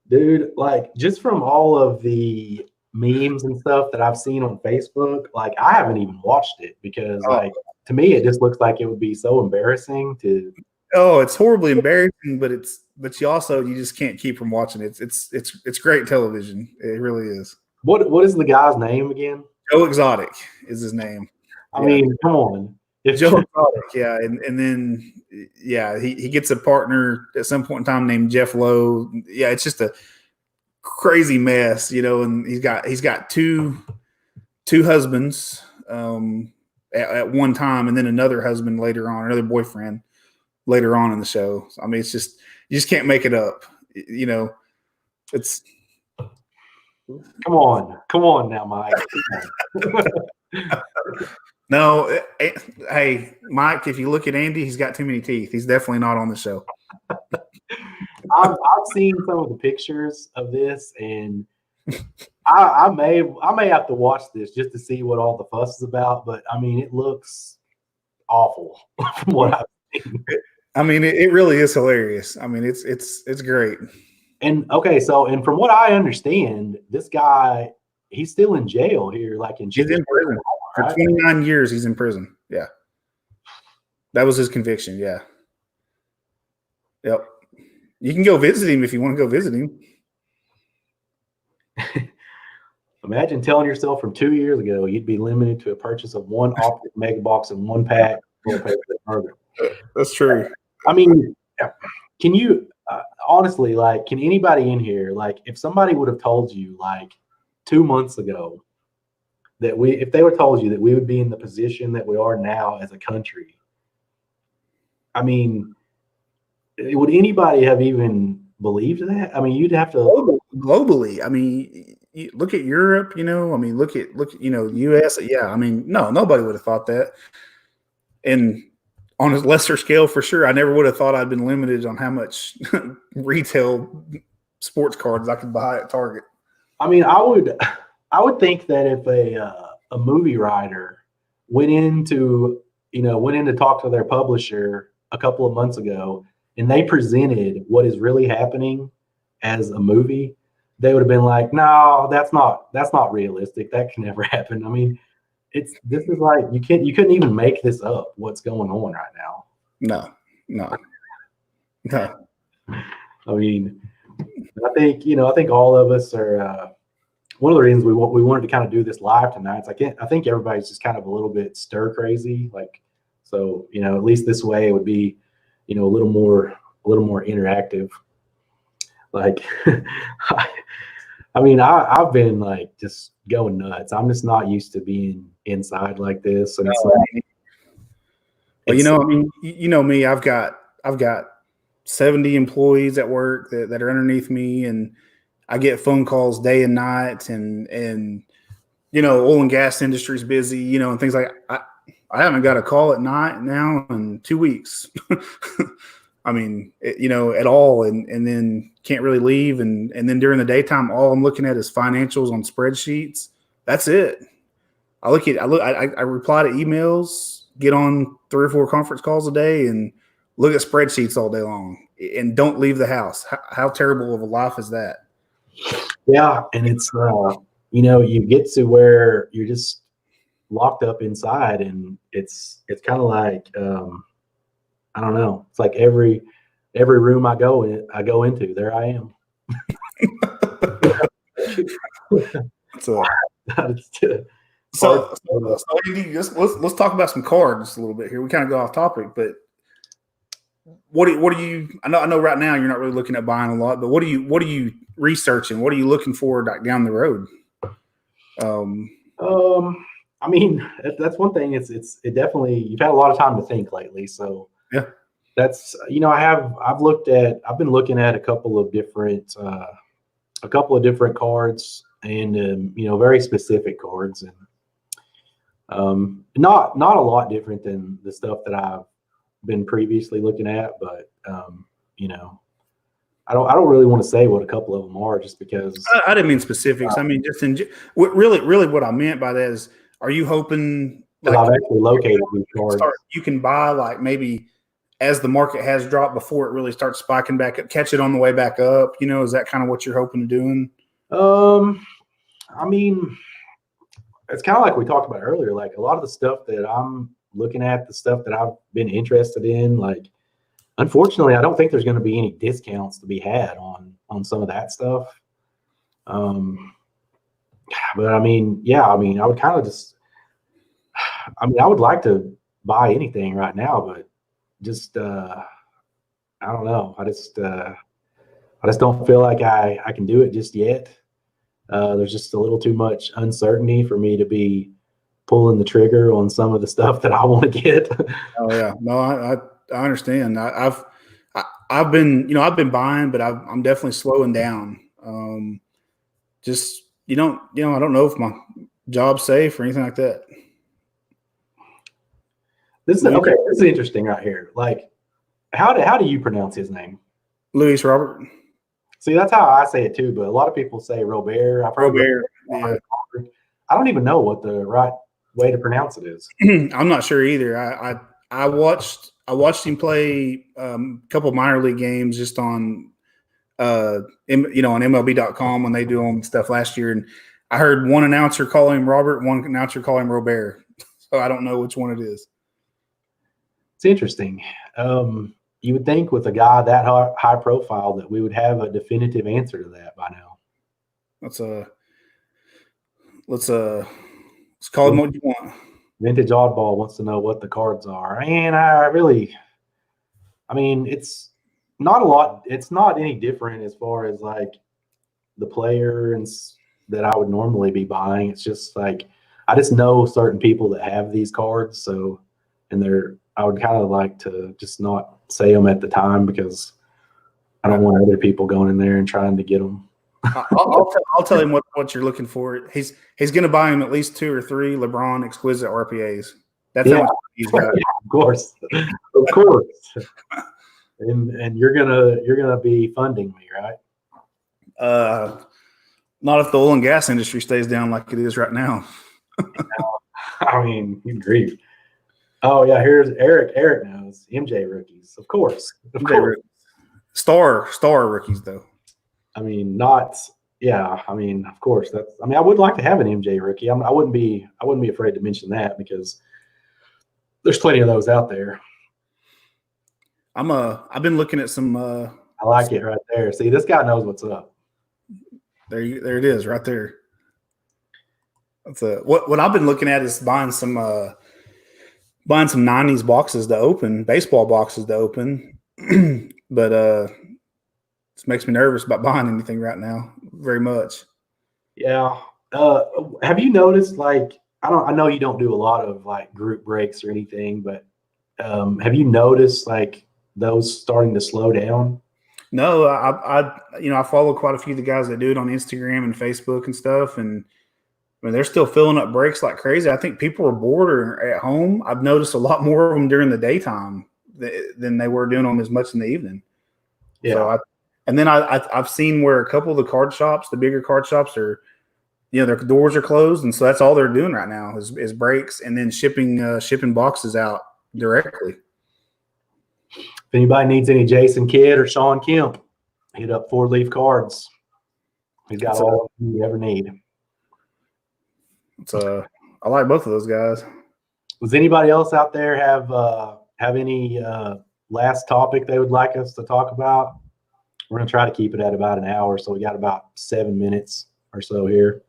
Dude, just from all of the memes and stuff that I've seen on Facebook, I haven't even watched it because to me it just looks like it would be so embarrassing to. Oh, it's horribly embarrassing, but you just can't keep from watching it. It's great television. It really is. What is the guy's name again? Joe Exotic is his name. I mean, come on. If Joe Exotic, yeah, and then he gets a partner at some point in time named Jeff Lowe. Yeah, it's just a crazy mess, and he's got two husbands at one time, and then another husband later on, another boyfriend. later on in the show. I mean, it's just you just can't make it up. You know, it's come on now, Mike. No, hey, Mike, if you look at Andy, he's got too many teeth. He's definitely not on the show. I've seen some of the pictures of this, and I may have to watch this just to see what all the fuss is about. But I mean, it looks awful from what I've seen. I mean, it really is hilarious. I mean, it's great. And okay, and from what I understand, this guy, he's still in jail here, like in he's in prison for 29 years. He's in prison. Yeah, that was his conviction. Yeah. Yep. You can go visit him if you want to go visit him. Imagine telling yourself from 2 years ago you'd be limited to a purchase of one optic mega box and one pack. That's true. I mean, can you honestly, like, can anybody in here, like, if somebody would have told you like 2 months ago that if they were told you that we would be in the position that we are now as a country, I mean, would anybody have even believed that? I mean, you'd have to globally. I mean, look at Europe. You know, I mean, look at U.S. Yeah, I mean, no, nobody would have thought that. And on a lesser scale, for sure, I never would have thought I'd been limited on how much retail sports cards I could buy at Target. I mean, I would think that if a movie writer went in to talk to their publisher a couple of months ago and they presented what is really happening as a movie, they would have been like, no, that's not realistic. That can never happen. I mean, this is like, you couldn't even make this up, what's going on right now. No. I mean, I think all of us are, one of the reasons we wanted to kind of do this live tonight is I think everybody's just kind of a little bit stir crazy. Like, so, at least this way it would be, a little more interactive. Like, I mean, I've been like just going nuts. I'm just not used to being inside like this. And well, I mean, me, I've got 70 employees at work that are underneath me, and I get phone calls day and night, and oil and gas industry's busy, and things like I haven't got a call at night now in 2 weeks. I mean, at all, and then can't really leave, and then during the daytime, all I'm looking at is financials on spreadsheets. That's it. I reply to emails, get on 3 or 4 conference calls a day, and look at spreadsheets all day long, and don't leave the house. How terrible of a life is that? Yeah, and it's you get to where you're just locked up inside, and it's kind of like I don't know. It's like every room I go into, there I am. So Andy, let's talk about some cards a little bit here. We kind of go off topic, but what do you? I know right now you're not really looking at buying a lot, but what are you researching? What are you looking for down the road? I mean, that's one thing. It definitely, you've had a lot of time to think lately, so yeah. That's I've been looking at a couple of different cards, and very specific cards, and not a lot different than the stuff that I've been previously looking at, but I don't really want to say what a couple of them are, just because I didn't mean specifics. I mean, just really what I meant by that is, are you hoping like, I've actually located these cards. You can buy like maybe as the market has dropped before it really starts spiking back up, catch it on the way back up. Is that kind of what you're hoping to do? I mean, it's kind of like we talked about earlier. Like, a lot of the stuff that I'm looking at, the stuff that I've been interested in, like, unfortunately, I don't think there's going to be any discounts to be had on some of that stuff. But I mean, I would kind of just, I would like to buy anything right now, but just, I don't know. I just don't feel like I can do it just yet. There's just a little too much uncertainty for me to be pulling the trigger on some of the stuff that I want to get. Oh yeah, no, understand. I've been buying, but I'm definitely slowing down. Just I don't know if my job's safe or anything like that. This is interesting right here. Like, how do you pronounce his name? Louis Robert. See, that's how I say it too, but a lot of people say Robert. I've heard Robert. Yeah. I don't even know what the right way to pronounce it is. I'm not sure either. I watched him play a couple minor league games just on on MLB.com when they do them stuff last year, and I heard one announcer call him Robert, one announcer call him Robert. So I don't know which one it is. It's interesting. You would think with a guy that high profile that we would have a definitive answer to that by now. Let's call him what you want. Vintage Oddball wants to know what the cards are. And it's not a lot. It's not any different as far as like the players that I would normally be buying. It's just like, I just know certain people that have these cards. So, I would kind of like to just not say them at the time because I don't want other people going in there and trying to get them. I'll tell him what you're looking for. He's going to buy him at least 2 or 3 LeBron exquisite RPAs. That's how much he's got. Of course. And you're gonna be funding me, right? Not if the oil and gas industry stays down like it is right now. I mean, you grieve. Oh yeah, here's Eric. Eric knows MJ rookies, of course. Star rookies though. I mean, not. Yeah, I mean, of course. I would like to have an MJ rookie. I wouldn't be afraid to mention that because there's plenty of those out there. I've been looking at some. I like it right there. See, this guy knows what's up. There it is, right there. That's what I've been looking at is buying some 90s boxes to open, baseball boxes to open. But this makes me nervous about buying anything right now, very much. Yeah. Have you noticed, like, I know you don't do a lot of like group breaks or anything, but have you noticed like those starting to slow down? No, I follow quite a few of the guys that do it on Instagram and Facebook and stuff, and I mean they're still filling up breaks like crazy. I think people are bored or at home. I've noticed a lot more of them during the daytime than they were doing them as much in the evening. Yeah. So I've seen where a couple of the card shops, the bigger card shops, are, their doors are closed, and so that's all they're doing right now is breaks and then shipping boxes out directly. If anybody needs any Jason Kidd or Sean Kemp, hit up 4 Leaf Cards. He's got all you ever need. I like both of those guys. Does anybody else out there have any last topic they would like us to talk about? We're going to try to keep it at about an hour, so we got about 7 minutes or so here.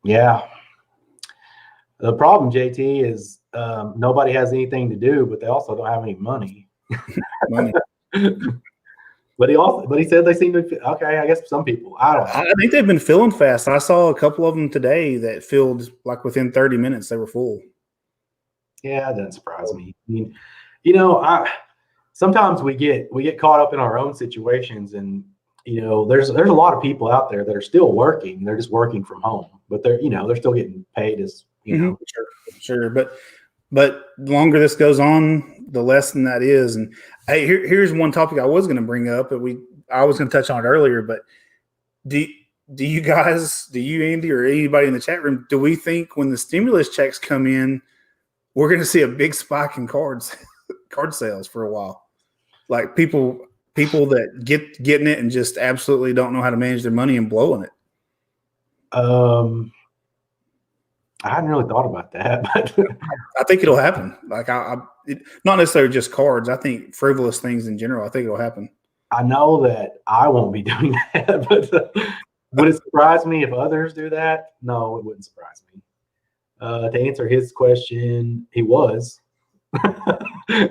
Yeah. The problem, JT, is nobody has anything to do, but they also don't have any money. But he said they seem to. Okay, I guess some people. I don't know. I think they've been filling fast. I saw a couple of them today that filled like within 30 minutes. They were full. Yeah, that doesn't surprise me. I mean, sometimes we get caught up in our own situations, and there's a lot of people out there that are still working. They're just working from home, but they're still getting paid as Sure. But the longer this goes on, the less than that is. And hey, here's one topic I was going to bring up, but I was going to touch on it earlier. But do you guys, Andy, or anybody in the chat room, do we think when the stimulus checks come in, we're going to see a big spike in card sales for a while? Like people that getting it and just absolutely don't know how to manage their money and blowing it. I hadn't really thought about that, but I think it'll happen. Like not necessarily just cards. I think frivolous things in general. I think it'll happen. I know that I won't be doing that, but would it surprise me if others do that? No, it wouldn't surprise me. To answer his question, he was. He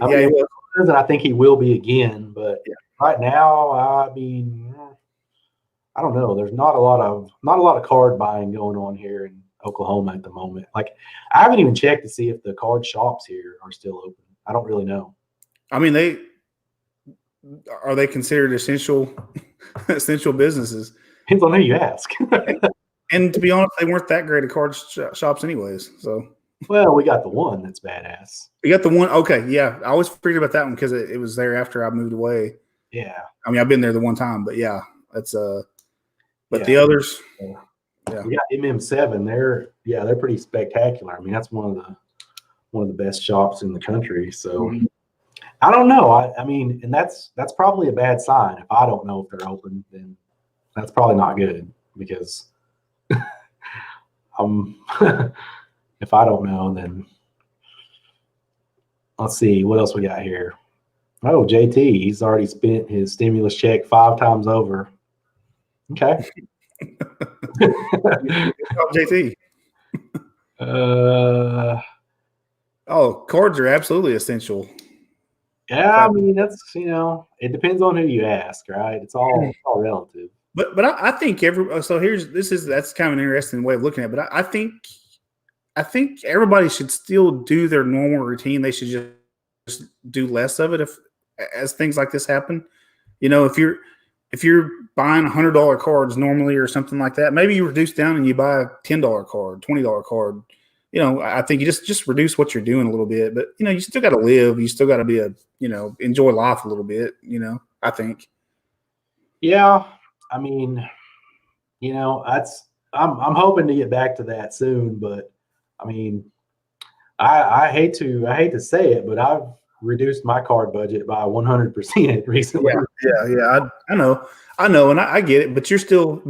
was, and I think he will be again. But right now, I mean, I don't know. There's not a lot of card buying going on here, and Oklahoma at the moment. Like, I haven't even checked to see if the card shops here are still open. I don't really know. I mean, are they considered essential businesses? Depends on who you ask. And to be honest, they weren't that great at card shops anyways. So, well, we got the one that's badass. You got the one. Okay, yeah, I always figured about that one because it was there after I moved away. Yeah, I mean, I've been there the one time, but yeah, that's But the others, yeah, we got MM7. They're pretty spectacular. I mean, that's one of the best shops in the country. So I don't know. I mean, and that's probably a bad sign. If I don't know if they're open, then that's probably not good because if I don't know, then let's see what else we got here. Oh, JT, he's already spent his stimulus check 5 times over. Okay. JT. Cards are absolutely essential. Yeah, I mean that's it depends on who you ask, right? It's all relative. But I think that's kind of an interesting way of looking at it. But I think everybody should still do their normal routine. They should just do less of it as things like this happen. If you're buying $100 cards normally or something like that, maybe you reduce down and you buy a $10 card, $20 card. I think you just reduce what you're doing a little bit, but you still got to live. You still got to be enjoy life a little bit. I think. Yeah, I mean, I'm hoping to get back to that soon, but I mean, I hate to say it, but I've reduced my card budget by 100% recently. Yeah. I know, and I get it. But you're still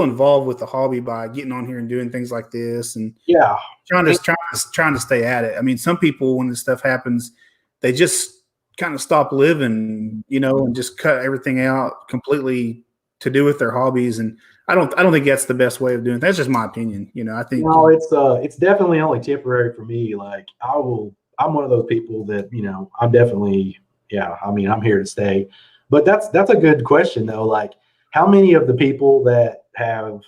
involved with the hobby by getting on here and doing things like this, and trying to stay at it. I mean, some people when this stuff happens, they just kind of stop living, and just cut everything out completely to do with their hobbies. And I don't think that's the best way of doing it. That's just my opinion. I think it's definitely only temporary for me. Like I'm one of those people that, I'm definitely, I'm here to stay. But that's a good question though. Like, how many of the people that have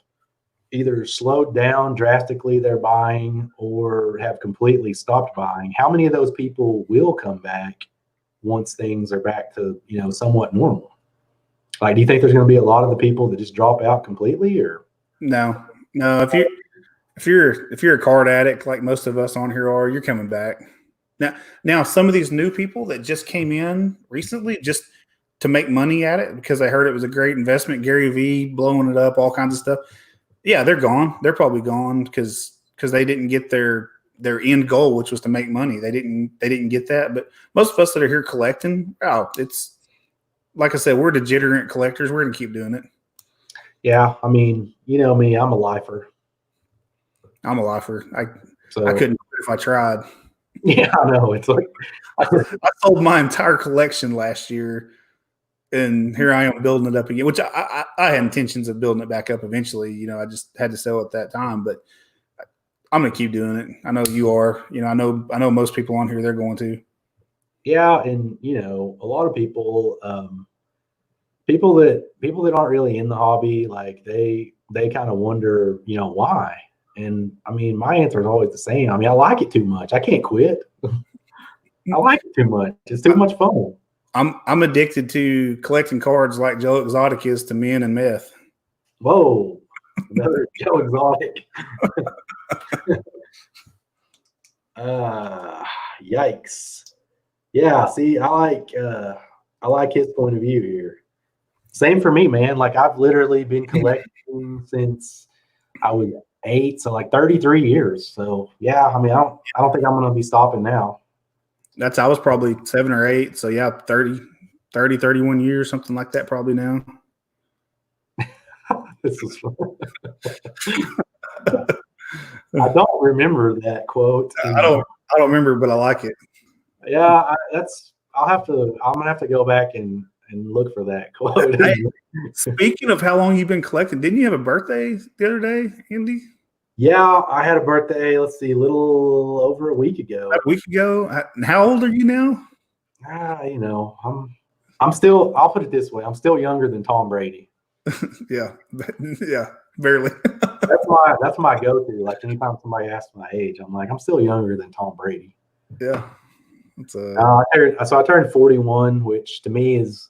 either slowed down drastically their buying or have completely stopped buying, how many of those people will come back once things are back to, somewhat normal? Like, do you think there's going to be a lot of the people that just drop out completely, or no? If you're a card addict like most of us on here are, you're coming back. Now some of these new people that just came in recently just to make money at it because they heard it was a great investment, Gary Vee blowing it up, all kinds of stuff. Yeah, they're gone. They're probably gone because they didn't get their end goal, which was to make money. They didn't get that. But most of us that are here collecting, it's like I said, we're degenerate collectors. We're gonna keep doing it. Yeah, I mean, me, I'm a lifer. I couldn't if I tried. Yeah, I know. It's like I sold my entire collection last year, and here I am building it up again. Which I had intentions of building it back up eventually. I just had to sell at that time, but I'm gonna keep doing it. I know you are. I know most people on here they're going to. Yeah, and a lot of people, people that aren't really in the hobby, like they kind of wonder, why. And I mean, my answer is always the same. I mean, I like it too much. I can't quit. I like it too much. It's too much fun. I'm addicted to collecting cards like Joe Exotic is to men and meth. Whoa, another Joe Exotic. Yikes. Yeah, see, I like his point of view here. Same for me, man. Like, I've literally been collecting since I was 8, so like 33 years. So yeah, I mean, I don't think I'm gonna be stopping now. I was probably 7 or 8. So yeah, 31 years, something like that probably now. This is fun. I don't remember that quote. I don't remember, but I like it. Yeah, I'm gonna have to go back and look for that quote. Hey, speaking of how long you've been collecting, didn't you have a birthday the other day, Andy? Yeah, I had a birthday. Let's see, a little over a week ago. A week ago. How old are you now? I'm still. I'll put it this way: I'm still younger than Tom Brady. Yeah. Barely. That's my go-to. Like anytime somebody asks my age, I'm like, I'm still younger than Tom Brady. Yeah. I turned 41, which to me is,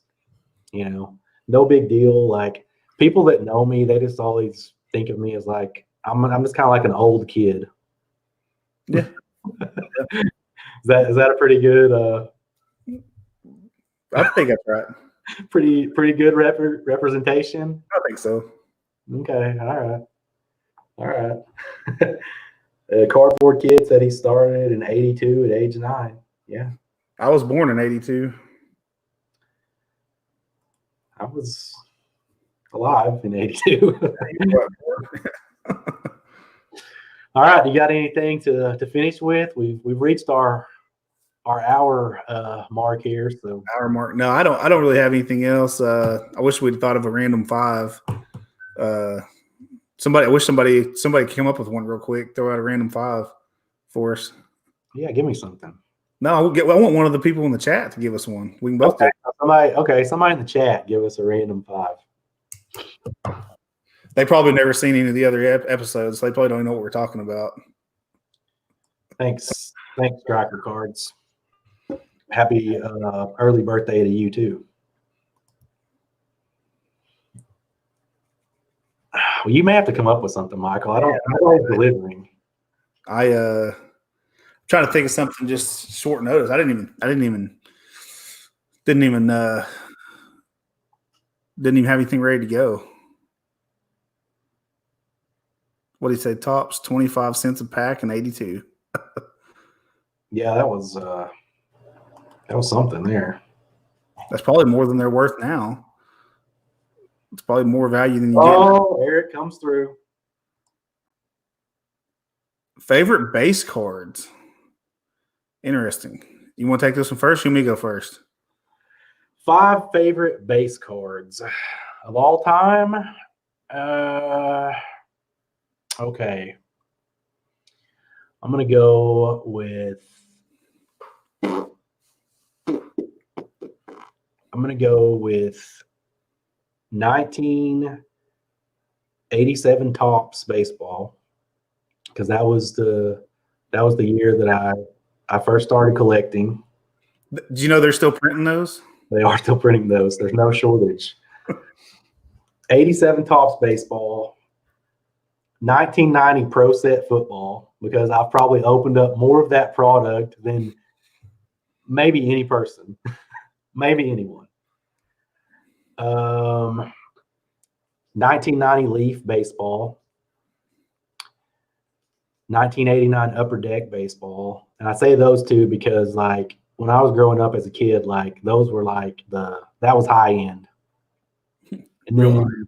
no big deal. Like people that know me, they just always think of me as like I'm just kind of like an old kid. Yeah. Is that a pretty good? I think that's right. Pretty good representation. I think so. Okay, all right. Cardboard Kid said he started in '82 at age 9. Yeah, I was born in '82. I was alive in '82. All right, you got anything to finish with? We've reached our hour mark here. So hour mark. No, I don't really have anything else. I wish we'd thought of a random 5. I wish somebody came up with one real quick. Throw out a random 5 for us. Yeah, give me something. No, I want one of the people in the chat to give us one. We can both do it. Somebody in the chat give us a random 5. They probably never seen any of the other episodes. They probably don't know what we're talking about. Thanks, Striker Cards. Happy early birthday to you too. Well, you may have to come up with something, Michael. I'm always delivering. Trying to think of something just short notice. I didn't even have anything ready to go. What did he say? Tops 25 cents a pack and 82. Yeah, that was something there. That's probably more than they're worth now. It's probably more value than you get. Oh, Eric comes through. Favorite base cards. Interesting. You want to take this one first? You want me to go first? 5 favorite base cards of all time. Okay. I'm going to go with 1987 Topps baseball, because that was the year that I first started collecting. Do you know they're still printing those? They are still printing those. There's no shortage. 87 Topps baseball, 1990 Pro Set football, because I've probably opened up more of that product than maybe any person, maybe anyone. 1990 Leaf baseball, 1989 Upper Deck baseball, and I say those two because like when I was growing up as a kid, like those were like that was high end. And then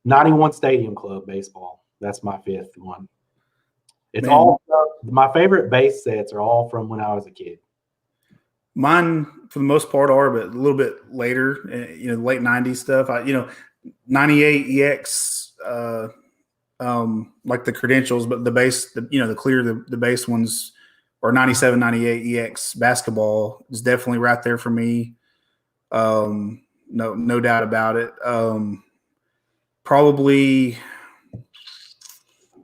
91 Stadium Club baseball. That's my 5th one. It's all my favorite base sets are all from when I was a kid. Mine, for the most part, are, but a little bit later, late 90s stuff. 98 EX, like the credentials, but the base, the clear, the base ones, or 97, 98 EX basketball is definitely right there for me. No doubt about it. Probably,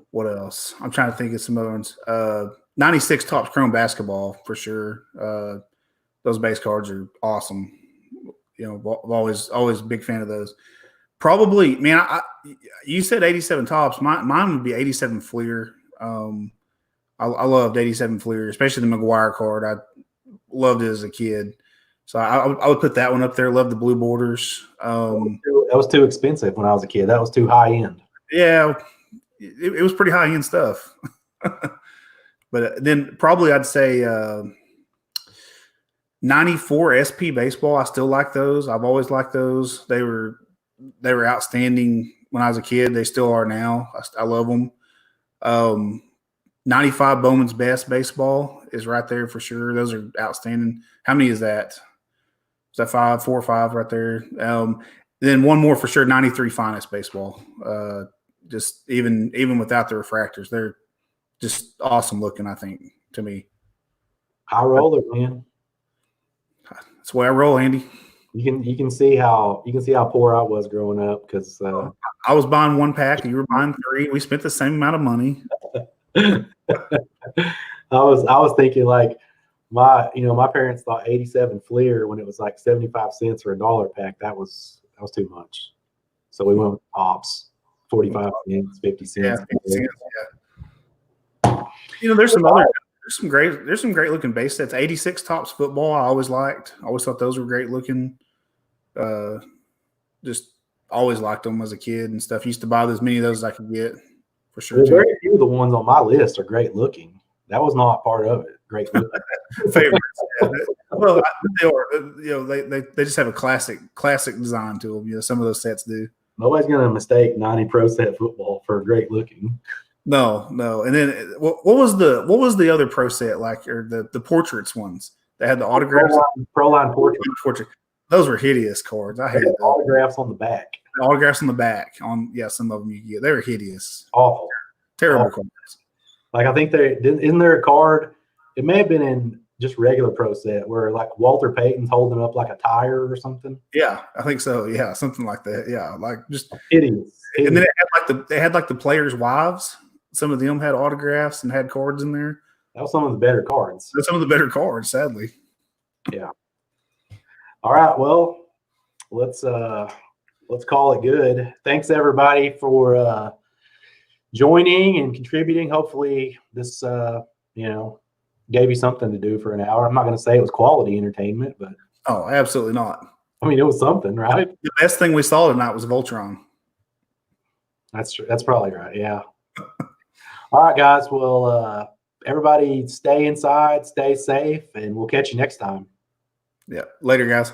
what else? I'm trying to think of some other ones. 96 Topps Chrome basketball for sure. Those base cards are awesome. I've always a big fan of those. Probably, man. You said 87 Topps. Mine would be 87 Fleer. I loved 87 Fleer, especially the McGuire card. I loved it as a kid, so I would put that one up there. Love the blue borders. That was too expensive when I was a kid. That was too high end. Yeah, it was pretty high end stuff. But then probably I'd say 94 SP baseball. I still like those. I've always liked those. They were outstanding when I was a kid. They still are now. I love them. 95 Bowman's Best baseball is right there for sure. Those are outstanding. How many is that? Is that 5, 4 or 5 right there? Then one more for sure. 93 Finest baseball. Just even without the refractors, they're just awesome looking, I think, to me. High roller, man. That's the way I roll, Andy. You can see how poor I was growing up because I was buying 1 pack, you were buying 3. We spent the same amount of money. I was thinking like my parents thought 87 Fleer when it was like 75 cents or $1 pack. That was too much. So we went with Pops, 45 cents, 50 cents. Yeah, 50 cents, yeah. There's some great looking base sets. 86 Tops football I always liked. I always thought those were great looking. Just always liked them as a kid and stuff. Used to buy as many of those as I could get for sure. Well, very few of the ones on my list are great looking. That was not part of it. Great looking. Favorites. Yeah. Well, they are. They just have a classic design to them. Some of those sets do. Nobody's going to mistake 90 Pro Set football for great looking. No. And then what was the other Pro Set like, or the portraits ones? They had the autographs. Pro-line portrait. Those were hideous cards. I hated autographs on the back. The autographs on the back. Some of them you get. They were hideous. Awful. Terrible cards. Like I think isn't there a card? It may have been in just regular Pro Set where like Walter Payton's holding up like a tire or something. Yeah, I think so. Yeah, something like that. Yeah, like just hideous. And then they had the players' wives. Some of them had autographs and had cards in there. That was some of the better cards. Some of the better cards, sadly. Yeah. All right. Well, let's call it good. Thanks everybody for joining and contributing. Hopefully this gave you something to do for an hour. I'm not going to say it was quality entertainment, but absolutely not. I mean, it was something, right? The best thing we saw tonight was Voltron. That's true. That's probably right. Yeah. All right, guys. Well, everybody stay inside, stay safe, and we'll catch you next time. Yeah. Later, guys.